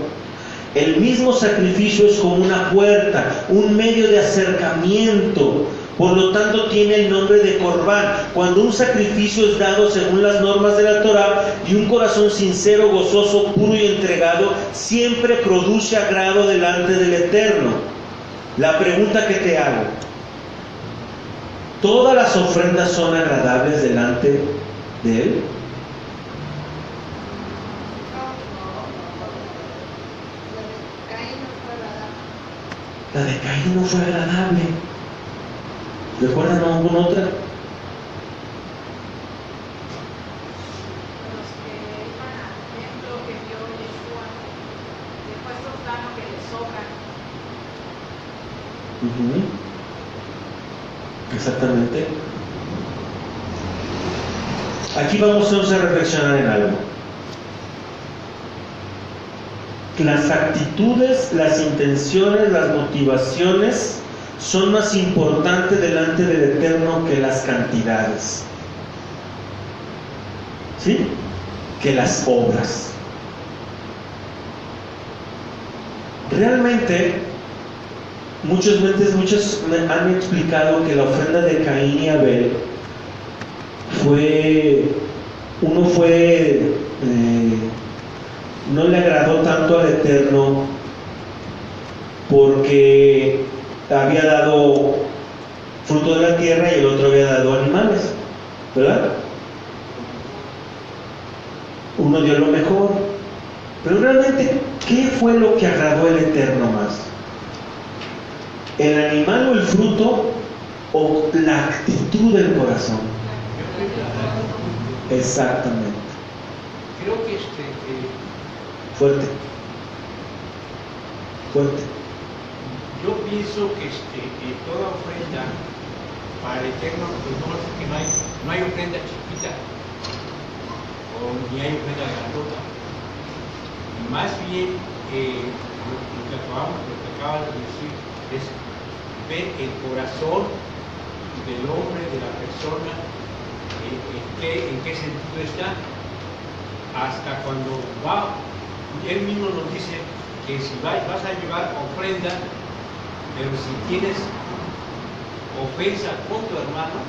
El mismo sacrificio es como una puerta, un medio de acercamiento. Por lo tanto tiene el nombre de Corbán. Cuando un sacrificio es dado según las normas de la Torah y un corazón sincero, gozoso, puro y entregado, siempre produce agrado delante del Eterno. La pregunta que te hago: ¿todas las ofrendas son agradables delante de Él? La de Caín no fue agradable. ¿Recuerdan alguna otra? Los que iban al templo que vio Yeshua, después soltaron que le sobran. Exactamente. Aquí vamos entonces a reflexionar en algo. Las actitudes, las intenciones, las motivaciones son más importantes delante del Eterno que las cantidades, ¿sí? Que las obras. Realmente, muchos me han explicado que la ofrenda de Caín y Abel no le agradó tanto al Eterno porque había dado fruto de la tierra y el otro había dado animales, ¿verdad? Uno dio lo mejor, pero realmente, ¿qué fue lo que agradó al Eterno más? ¿El animal o el fruto o la actitud del corazón? Exactamente. Creo que Fuerte. yo pienso que toda ofrenda para el Eterno, pues no hay ofrenda chiquita o ni hay ofrenda grandota. Más bien lo que acabas de decir es ver el corazón del hombre, de la persona, en qué sentido está. Hasta cuando él mismo nos dice que si vas a llevar ofrenda, pero si tienes ofensa con tu hermano,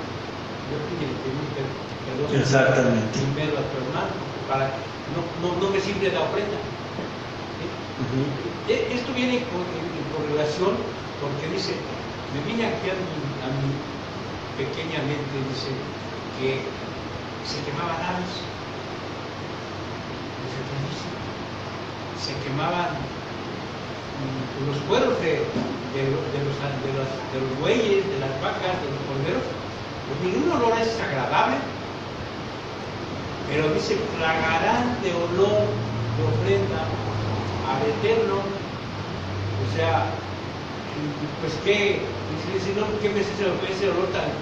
yo pide perdón. Exactamente. Primero a tu hermano, para que no me sirve la ofrenda. Esto viene en correlación porque dice, me vine aquí a mi pequeña mente, dice que se quemaban aves. Se quemaban los cueros de los bueyes, de las vacas, de los corderos. Pues ningún olor es agradable, pero dice, plagarán de olor de ofrenda al Eterno. O sea, pues qué, dice, no, ¿qué me dice ese olor tan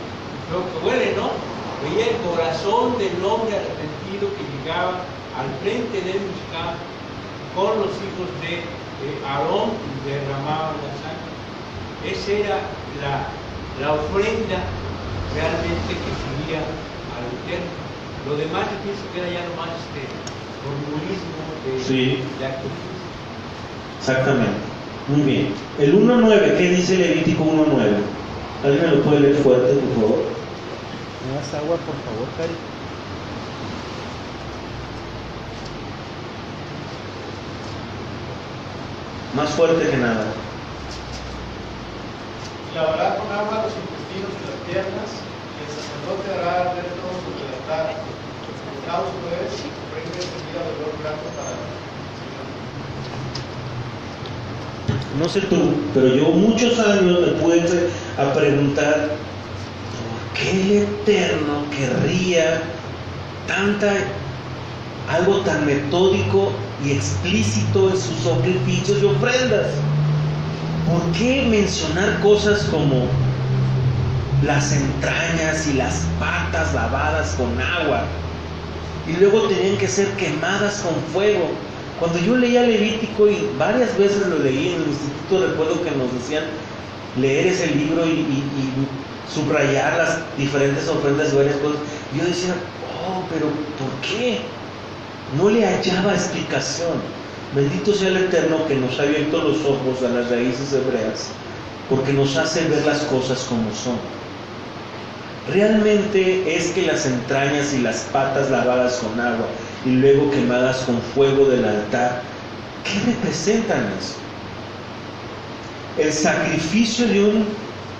feo que huele, no? Veía el corazón del hombre arrepentido que llegaba al frente del Mishkan con los hijos de Aarón y derramaban la sangre. Esa era la ofrenda realmente que subía al Eterno. Lo demás yo pienso que era ya nomás formulismo de actos. Exactamente. Muy bien. El 1.9, ¿qué dice Levítico 1.9? ¿Alguien me lo puede leer fuerte, por favor? ¿Me das agua, por favor, Cari? Más fuerte que nada. Lavará con agua los intestinos y las piernas, y el sacerdote hará arder todo sobre el altar. Holocausto es ofrenda encendida de olor grato para el Señor. No sé tú, pero yo muchos años me puse a preguntar ¿por qué el Eterno querría tanta algo tan metódico y explícito en sus sacrificios y ofrendas? ¿Por qué mencionar cosas como las entrañas y las patas lavadas con agua y luego tenían que ser quemadas con fuego? Cuando yo leía Levítico, y varias veces lo leí en el instituto, recuerdo que nos decían leer ese libro y subrayar las diferentes ofrendas y varias cosas. Yo decía, oh, pero ¿por qué? No le hallaba explicación. Bendito sea el Eterno que nos ha abierto los ojos a las raíces hebreas, porque nos hace ver las cosas como son. Realmente es que las entrañas y las patas lavadas con agua y luego quemadas con fuego del altar, ¿qué representan eso? El sacrificio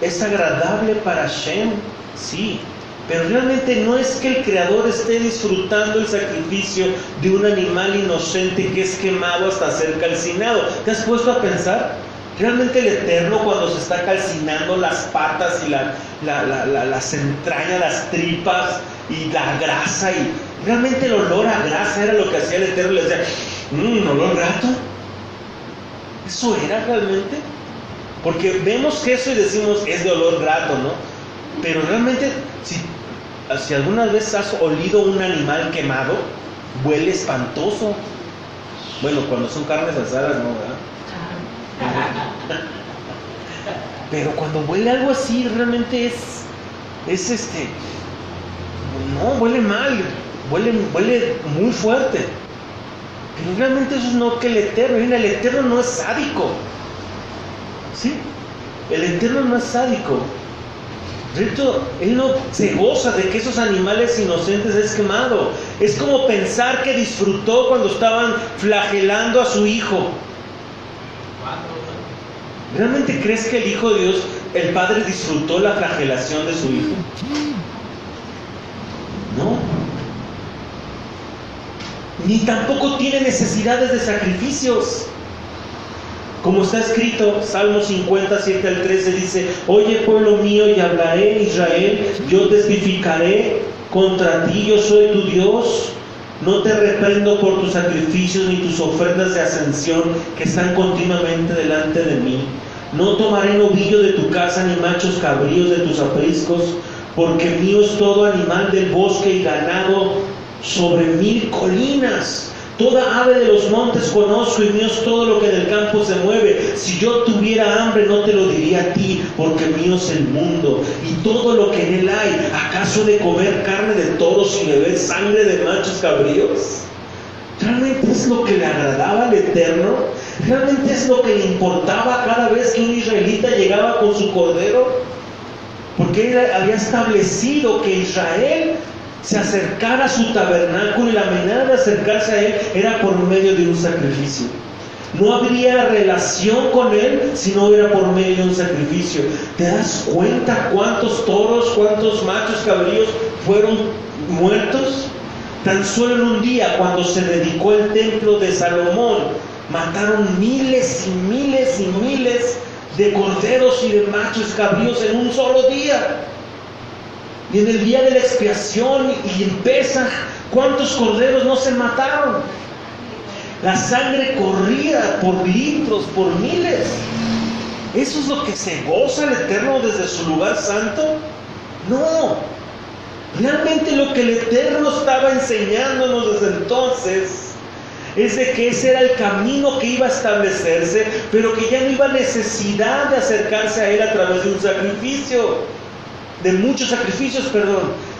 es agradable para Hashem, sí, pero realmente no es que el Creador esté disfrutando el sacrificio de un animal inocente que es quemado hasta ser calcinado. ¿Te has puesto a pensar? Realmente el Eterno, cuando se está calcinando las patas y las entrañas, las tripas y la grasa, y realmente el olor a grasa era lo que hacía el Eterno. Le decía, olor grato. ¿Eso era realmente? Porque vemos que eso y decimos, es de olor grato, ¿no? Pero realmente, si alguna vez has olido un animal quemado, huele espantoso. Bueno, cuando son carnes asadas, no, ¿verdad? Pero cuando huele algo así, realmente no, huele mal, huele muy fuerte. Pero realmente eso es no que el Eterno. Mira, el Eterno no es sádico, ¿sí? El Eterno no es sádico. De hecho, Él no se goza de que esos animales inocentes es quemado. Es como pensar que disfrutó cuando estaban flagelando a su hijo. ¿Realmente crees que el Hijo de Dios, el Padre, disfrutó la flagelación de su Hijo? No. Ni tampoco tiene necesidades de sacrificios. Como está escrito, Salmo 57 al 13 dice: oye, pueblo mío, y hablaré, Israel, yo testificaré contra ti, yo soy tu Dios. No te reprendo por tus sacrificios ni tus ofrendas de ascensión que están continuamente delante de mí. No tomaré novillo de tu casa ni machos cabríos de tus apriscos, porque mío es todo animal del bosque y ganado sobre 1000 colinas. Toda ave de los montes conozco, y mío es todo lo que en el campo se mueve. Si yo tuviera hambre no te lo diría a ti, porque mío es el mundo y todo lo que en él hay. ¿Acaso de comer carne de toros y beber sangre de machos cabríos? ¿Realmente es lo que le agradaba al Eterno? ¿Realmente es lo que le importaba cada vez que un israelita llegaba con su cordero? Porque él había establecido que Israel se acercara a su tabernáculo, y la manera de acercarse a él era por medio de un sacrificio. No habría relación con él si no hubiera por medio de un sacrificio. ¿Te das cuenta cuántos toros, cuántos machos cabríos fueron muertos? Tan solo en un día, cuando se dedicó el templo de Salomón, mataron miles y miles y miles de corderos y de machos cabríos en un solo día. Y en el día de la expiación y en Pesaj, ¿cuántos corderos no se mataron? La sangre corría por litros, por miles. ¿Eso es lo que se goza el Eterno desde su lugar santo? No. Realmente lo que el Eterno estaba enseñándonos desde entonces es de que ese era el camino que iba a establecerse, pero que ya no iba a necesidad de acercarse a Él a través de un sacrificio, de muchos sacrificios,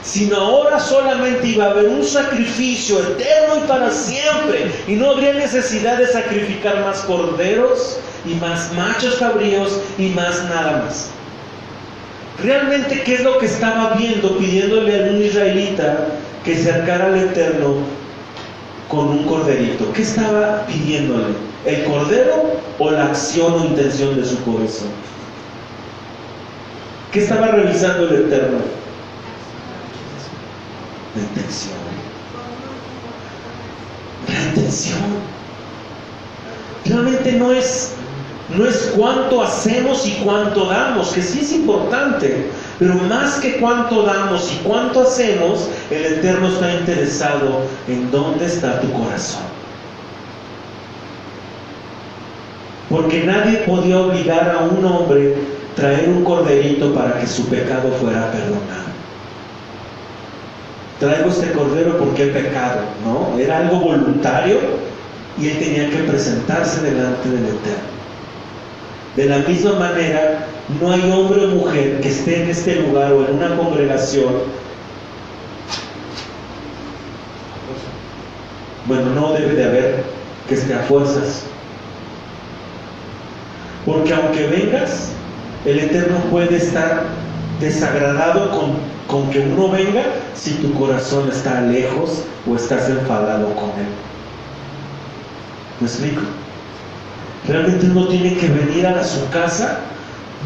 sino ahora solamente iba a haber un sacrificio eterno y para siempre, y no habría necesidad de sacrificar más corderos y más machos cabríos y más nada más. Realmente, ¿qué es lo que estaba viendo, pidiéndole a un israelita que se acercara al Eterno con un corderito? ¿Qué estaba pidiéndole? ¿El cordero o la acción o intención de su corazón? ¿Qué estaba revisando el Eterno? La intención. La intención. Realmente no es cuánto hacemos y cuánto damos, que sí es importante, Pero más que cuánto damos y cuánto hacemos, el Eterno está interesado en dónde está tu corazón. Porque nadie podía obligar a un hombre a traer un corderito para que su pecado fuera perdonado. Traigo este cordero porque he pecado, ¿no? Era algo voluntario y él tenía que presentarse delante del Eterno. De la misma manera, no hay hombre o mujer que esté en este lugar o en una congregación. Bueno, no debe de haber que esté a fuerzas. Porque aunque vengas, el Eterno puede estar desagradado con que uno venga si tu corazón está lejos o estás enfadado con él. ¿Me explico? Realmente uno tiene que venir a su casa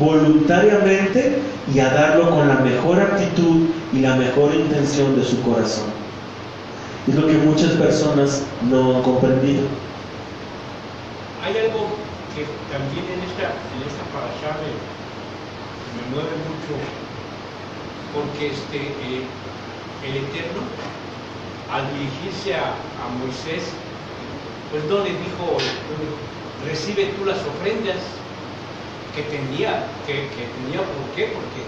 voluntariamente y a darlo con la mejor actitud y la mejor intención de su corazón. Es lo que muchas personas no han comprendido. Hay algo que también en esta parashá me mueve mucho, porque el Eterno, al dirigirse a Moisés, pues no le dijo, recibe tú las ofrendas que tenía. ¿Por qué? Porque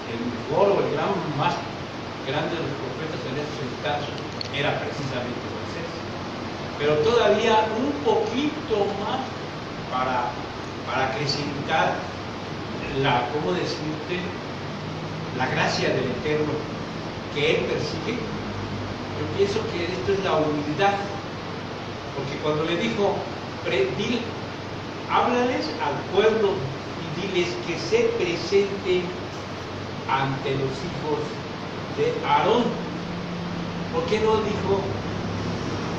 el mejor o el gran más grande de los profetas en ese caso era precisamente Moisés. Pero todavía un poquito más para acrecentar la gracia del Eterno que él persigue. Yo pienso que esto es la humildad, porque cuando le dijo, háblales al pueblo y diles que se presenten ante los hijos de Aarón. ¿Por qué no dijo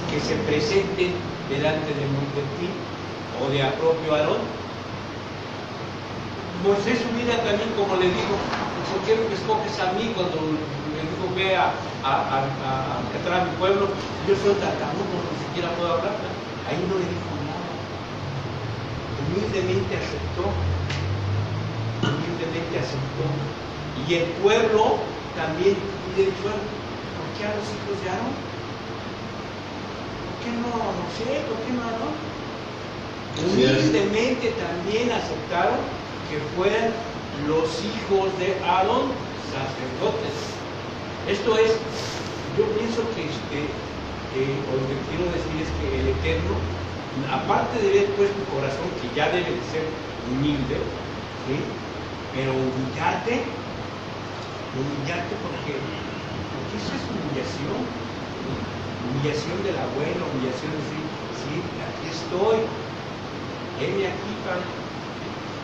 que se presenten delante de Montetín o de propio Aarón? Moisés su vida también, como le dijo, ¿por qué me escoges a mí? Cuando me dijo, ve a rescatar a mi pueblo, yo soy tartamudo, ni siquiera puedo hablar. Ahí no le dijo nada. Humildemente aceptó. Y el pueblo también pide el suelo. ¿Por qué a los hijos de Aarón? ¿Por qué no? No sé, ¿por qué no Aarón? Humildemente también aceptaron que fueran los hijos de Aarón sacerdotes. Esto es, yo pienso que lo que quiero decir es que el Eterno, aparte de ver pues tu corazón, que ya debe de ser humilde, ¿sí? Pero humillarte porque eso es humillación, humillación del abuelo, humillación de decir, sí, aquí estoy, heme aquí, Padre.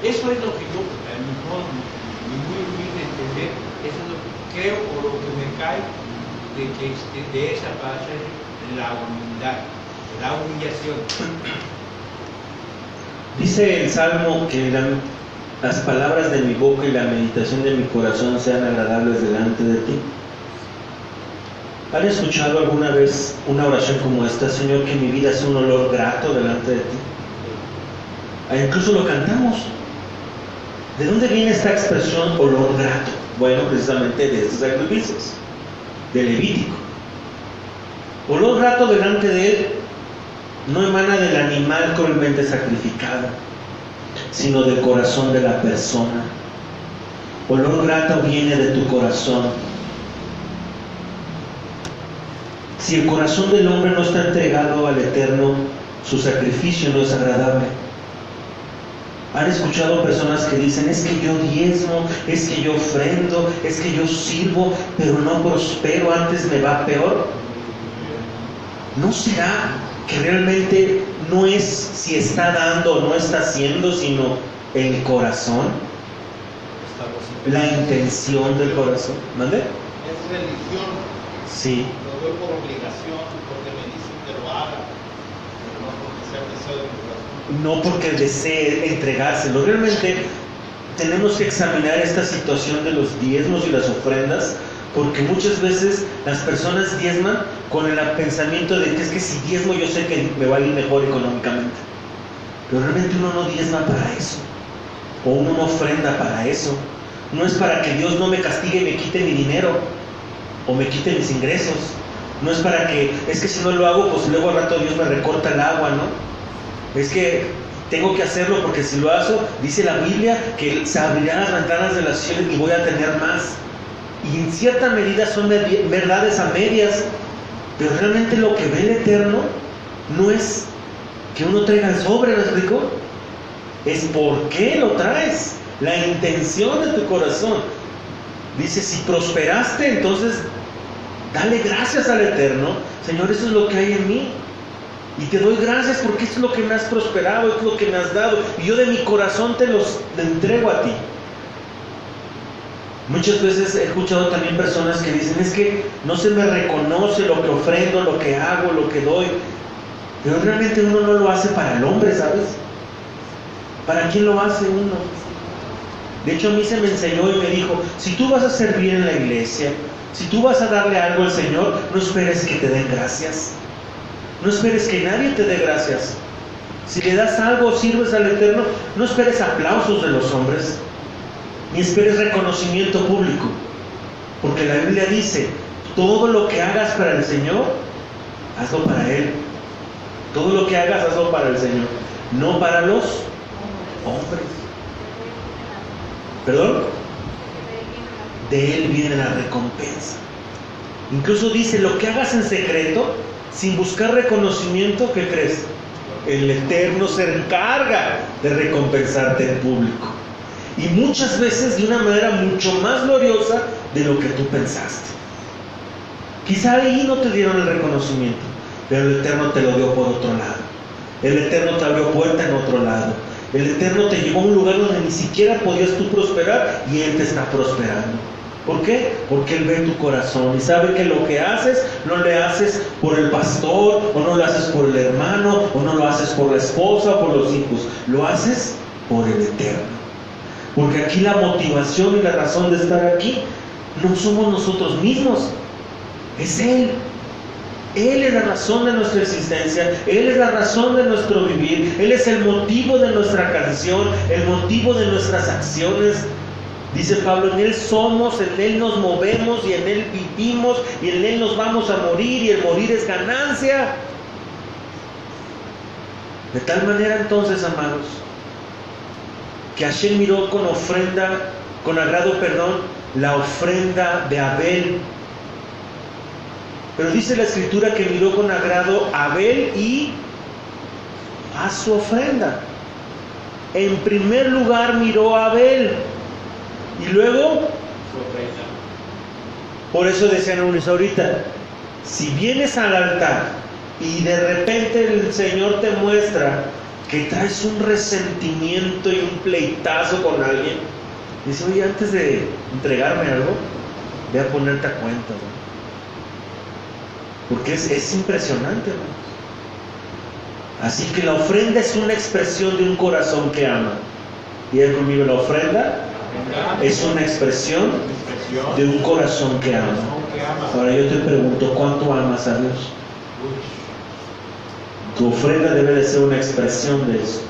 Eso es lo que yo, a mi modo muy humilde entender, eso es lo que creo o lo que me cae de esa parte, la humildad, la humillación. Dice el Salmo que las palabras de mi boca y la meditación de mi corazón sean agradables delante de ti. ¿Han escuchado alguna vez una oración como esta? Señor, que mi vida sea un olor grato delante de ti. Incluso lo cantamos. ¿De dónde viene esta expresión olor grato? Bueno, precisamente de estos sacrificios, de Levítico. Olor grato delante de él no emana del animal cruelmente sacrificado, sino del corazón de la persona. Olor grato viene de tu corazón. Si el corazón del hombre no está entregado al Eterno, su sacrificio no es agradable. ¿Han escuchado personas que dicen, es que yo diezmo, es que yo ofrendo, es que yo sirvo, pero no prospero, antes me va peor? ¿No será que realmente no es si está dando o no está haciendo, sino el corazón? La intención del corazón. ¿Mande? Es religión. Sí. Lo doy por obligación, porque me dicen que lo haga, pero no porque sea deseo de mi corazón. No porque desee entregárselo. Realmente tenemos que examinar esta situación de los diezmos y las ofrendas, porque muchas veces las personas diezman con el pensamiento de que es que si diezmo yo sé que me va a ir mejor económicamente, pero realmente uno no diezma para eso, o uno no ofrenda para eso. No es para que Dios no me castigue y me quite mi dinero o me quite mis ingresos. No es para que, es que si no lo hago, pues luego al rato Dios me recorta el agua, ¿no? Es que tengo que hacerlo porque si lo hago, dice la Biblia que se abrirán las ventanas de la cielo y voy a tener más. Y en cierta medida son verdades a medias, pero realmente lo que ve el Eterno no es que uno traiga el sobre, ¿me explico? Es por qué lo traes, la intención de tu corazón. Dice, si prosperaste, entonces dale gracias al Eterno. Señor, eso es lo que hay en mí. Y te doy gracias porque eso es lo que me has prosperado, eso es lo que me has dado. Y yo de mi corazón te entrego a ti. Muchas veces he escuchado también personas que dicen, es que no se me reconoce lo que ofrendo, lo que hago, lo que doy. Pero realmente uno no lo hace para el hombre, ¿sabes? ¿Para quién lo hace uno? De hecho, a mí se me enseñó y me dijo, si tú vas a servir en la iglesia, si tú vas a darle algo al Señor, no esperes que te den gracias. No esperes que nadie te dé gracias. Si le das algo o sirves al Eterno, no esperes aplausos de los hombres, ni esperes reconocimiento público. Porque la Biblia dice, todo lo que hagas para el Señor, hazlo para Él. Todo lo que hagas, hazlo para el Señor, no para los hombres. ¿Perdón? De Él viene la recompensa. Incluso dice, lo que hagas en secreto, sin buscar reconocimiento, ¿qué crees? El Eterno se encarga de recompensarte en público. Y muchas veces de una manera mucho más gloriosa de lo que tú pensaste. Quizá ahí no te dieron el reconocimiento, pero el Eterno te lo dio por otro lado. El Eterno te abrió puerta en otro lado. El Eterno te llevó a un lugar donde ni siquiera podías tú prosperar y Él te está prosperando. ¿Por qué? Porque Él ve tu corazón y sabe que lo que haces no le haces por el pastor, o no lo haces por el hermano, o no lo haces por la esposa o por los hijos. Lo haces por el Eterno. Porque aquí la motivación y la razón de estar aquí no somos nosotros mismos, es Él. Él es la razón de nuestra existencia, Él es la razón de nuestro vivir, Él es el motivo de nuestra canción, el motivo de nuestras acciones. Dice Pablo, en Él somos, en Él nos movemos y en Él vivimos y en Él nos vamos a morir y el morir es ganancia. De tal manera entonces, amados, que Hashem miró con agrado, la ofrenda de Abel. Pero dice la Escritura que miró con agrado a Abel y a su ofrenda. En primer lugar miró a Abel y luego por eso decían unos ahorita, si vienes al altar y de repente el Señor te muestra que traes un resentimiento y un pleitazo con alguien, dice, oye, antes de entregarme algo, ve a ponerte a cuenta, ¿no? Porque es impresionante, ¿no? Así que la ofrenda es una expresión de un corazón que ama. Digan conmigo, la ofrenda es una expresión de un corazón que ama. Ahora yo te pregunto, ¿cuánto amas a Dios? Tu ofrenda debe de ser una expresión de eso.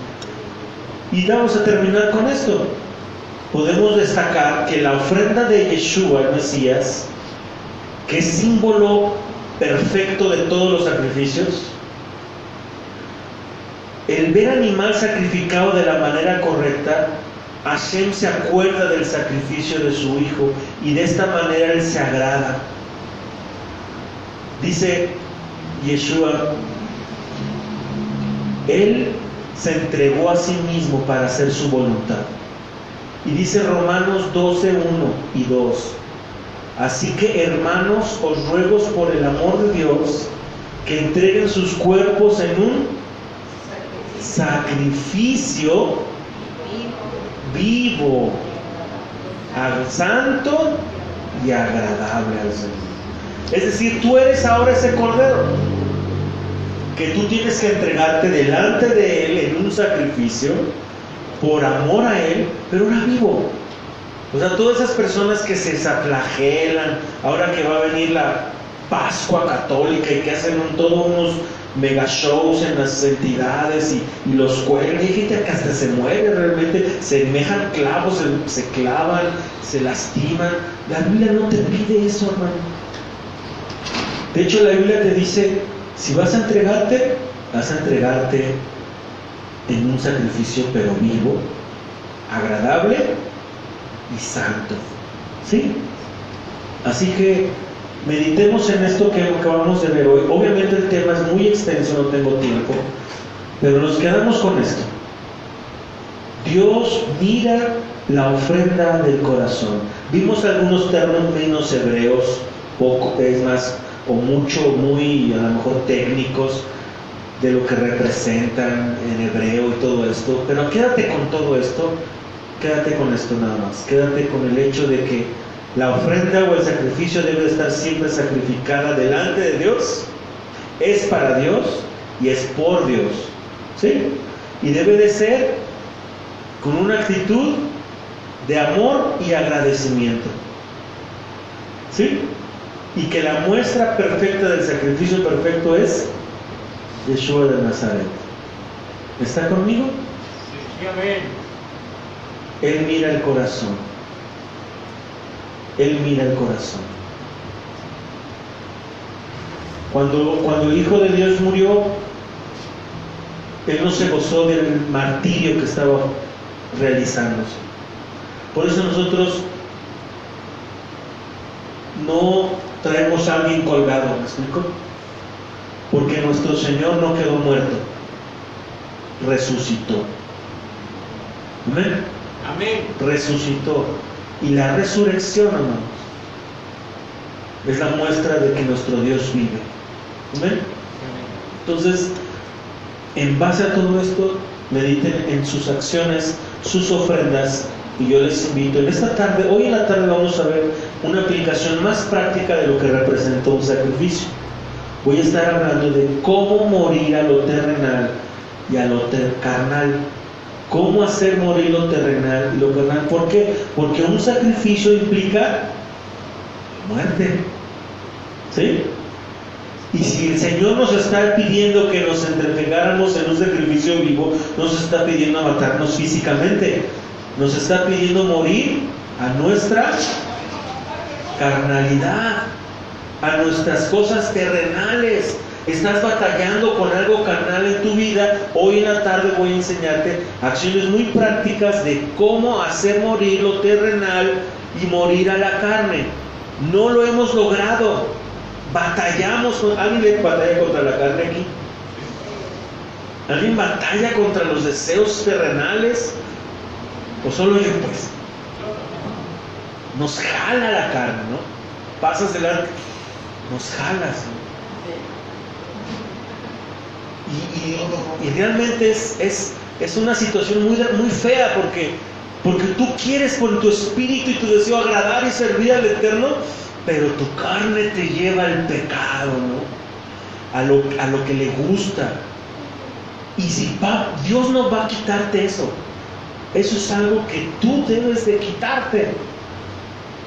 Y vamos a terminar con esto. Podemos destacar que la ofrenda de Yeshua, el Mesías, que es símbolo perfecto de todos los sacrificios, el ver animal sacrificado de la manera correcta, Hashem se acuerda del sacrificio de su Hijo y de esta manera Él se agrada. Dice Yeshua, Él se entregó a sí mismo para hacer su voluntad. Y dice Romanos 12, 1 y 2, así que hermanos, os ruego por el amor de Dios que entreguen sus cuerpos en un sacrificio vivo, santo y agradable al Señor. Es decir, tú eres ahora ese cordero que tú tienes que entregarte delante de Él en un sacrificio por amor a Él, pero ahora vivo. O sea, todas esas personas que se flagelan ahora que va a venir la Pascua católica y que hacen todos unos mega shows en las entidades y los cuelgan. Hay gente que hasta se muere realmente, se mejan clavos, se clavan, se lastiman. La Biblia no te pide eso, hermano. De hecho, la Biblia te dice, si vas a entregarte en un sacrificio pero vivo, agradable y santo. ¿Sí? Así que meditemos en esto que acabamos de ver hoy. Obviamente el tema es muy extenso, no tengo tiempo, pero nos quedamos con esto. Dios mira la ofrenda del corazón. Vimos algunos términos hebreos, poco, es más, o mucho, muy a lo mejor técnicos, de lo que representan en hebreo y todo esto, pero quédate con todo esto, quédate con esto nada más, quédate con el hecho de que la ofrenda o el sacrificio debe estar siempre sacrificada delante de Dios, es para Dios y es por Dios, ¿sí? Y debe de ser con una actitud de amor y agradecimiento, ¿sí? Y que la muestra perfecta del sacrificio perfecto es Yeshua de Nazaret. ¿Está conmigo? Sí, amén. Él mira el corazón. Él mira el corazón. Cuando el Hijo de Dios murió, Él no se gozó del martirio que estaba realizándose. Por eso nosotros no traemos a alguien colgado, ¿me explico? Porque nuestro Señor no quedó muerto, resucitó. ¿Amén? Amén. Resucitó. Y la resurrección, hermanos, es la muestra de que nuestro Dios vive. ¿Amén? Entonces, en base a todo esto, mediten en sus acciones, sus ofrendas. Y yo les invito, en esta tarde, hoy en la tarde vamos a ver una aplicación más práctica de lo que representa un sacrificio. Voy a estar hablando de cómo morir a lo terrenal y a lo carnal. Cómo hacer morir lo terrenal y lo carnal. ¿Por qué? Porque un sacrificio implica muerte. ¿Sí? Y si el Señor nos está pidiendo que nos entregáramos en un sacrificio vivo, no nos está pidiendo matarnos físicamente. Nos está pidiendo morir a nuestra carnalidad, a nuestras cosas terrenales. Estás batallando con algo carnal en tu vida. Hoy en la tarde voy a enseñarte acciones muy prácticas de cómo hacer morir lo terrenal y morir a la carne. No lo hemos logrado. Batallamos con... ¿Alguien le batalla contra la carne aquí? ¿Alguien batalla contra los deseos terrenales? ¿O solo yo, pues? Nos jala la carne, ¿no? Pasas delante, nos jalas, ¿no? Y realmente es una situación muy fea porque tú quieres con tu espíritu y tu deseo agradar y servir al Eterno, pero tu carne te lleva al pecado, ¿no? A lo que le gusta. Y si Dios no va a quitarte eso. Eso es algo que tú debes de quitarte.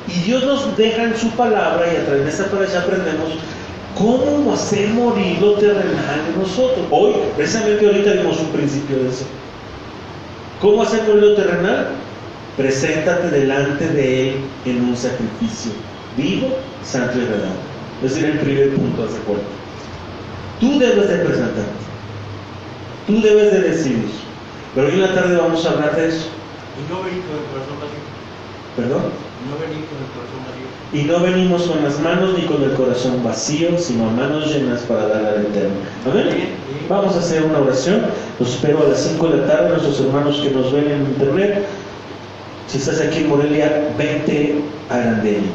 Y Dios nos deja en su palabra, y a través de esta palabra aprendemos cómo hacer morir lo terrenal en nosotros. Hoy, precisamente ahorita vimos un principio de eso. ¿Cómo hacer morir lo terrenal? Preséntate delante de Él en un sacrificio vivo, santo y agradable. Ese es el primer punto, ¿de acuerdo? Tú debes de presentarte. Tú debes de decidir. Pero hoy en la tarde vamos a hablar de eso. Y no venir con el corazón vacío. ¿Perdón? No venir con el corazón vacío. Y no venimos con las manos ni con el corazón vacío, sino manos llenas para darle al Eterno. ¿Amén? Vamos a hacer una oración. Los espero a las 5 de la tarde, nuestros hermanos que nos ven en internet. Si estás aquí en Morelia, vente a Grandelli.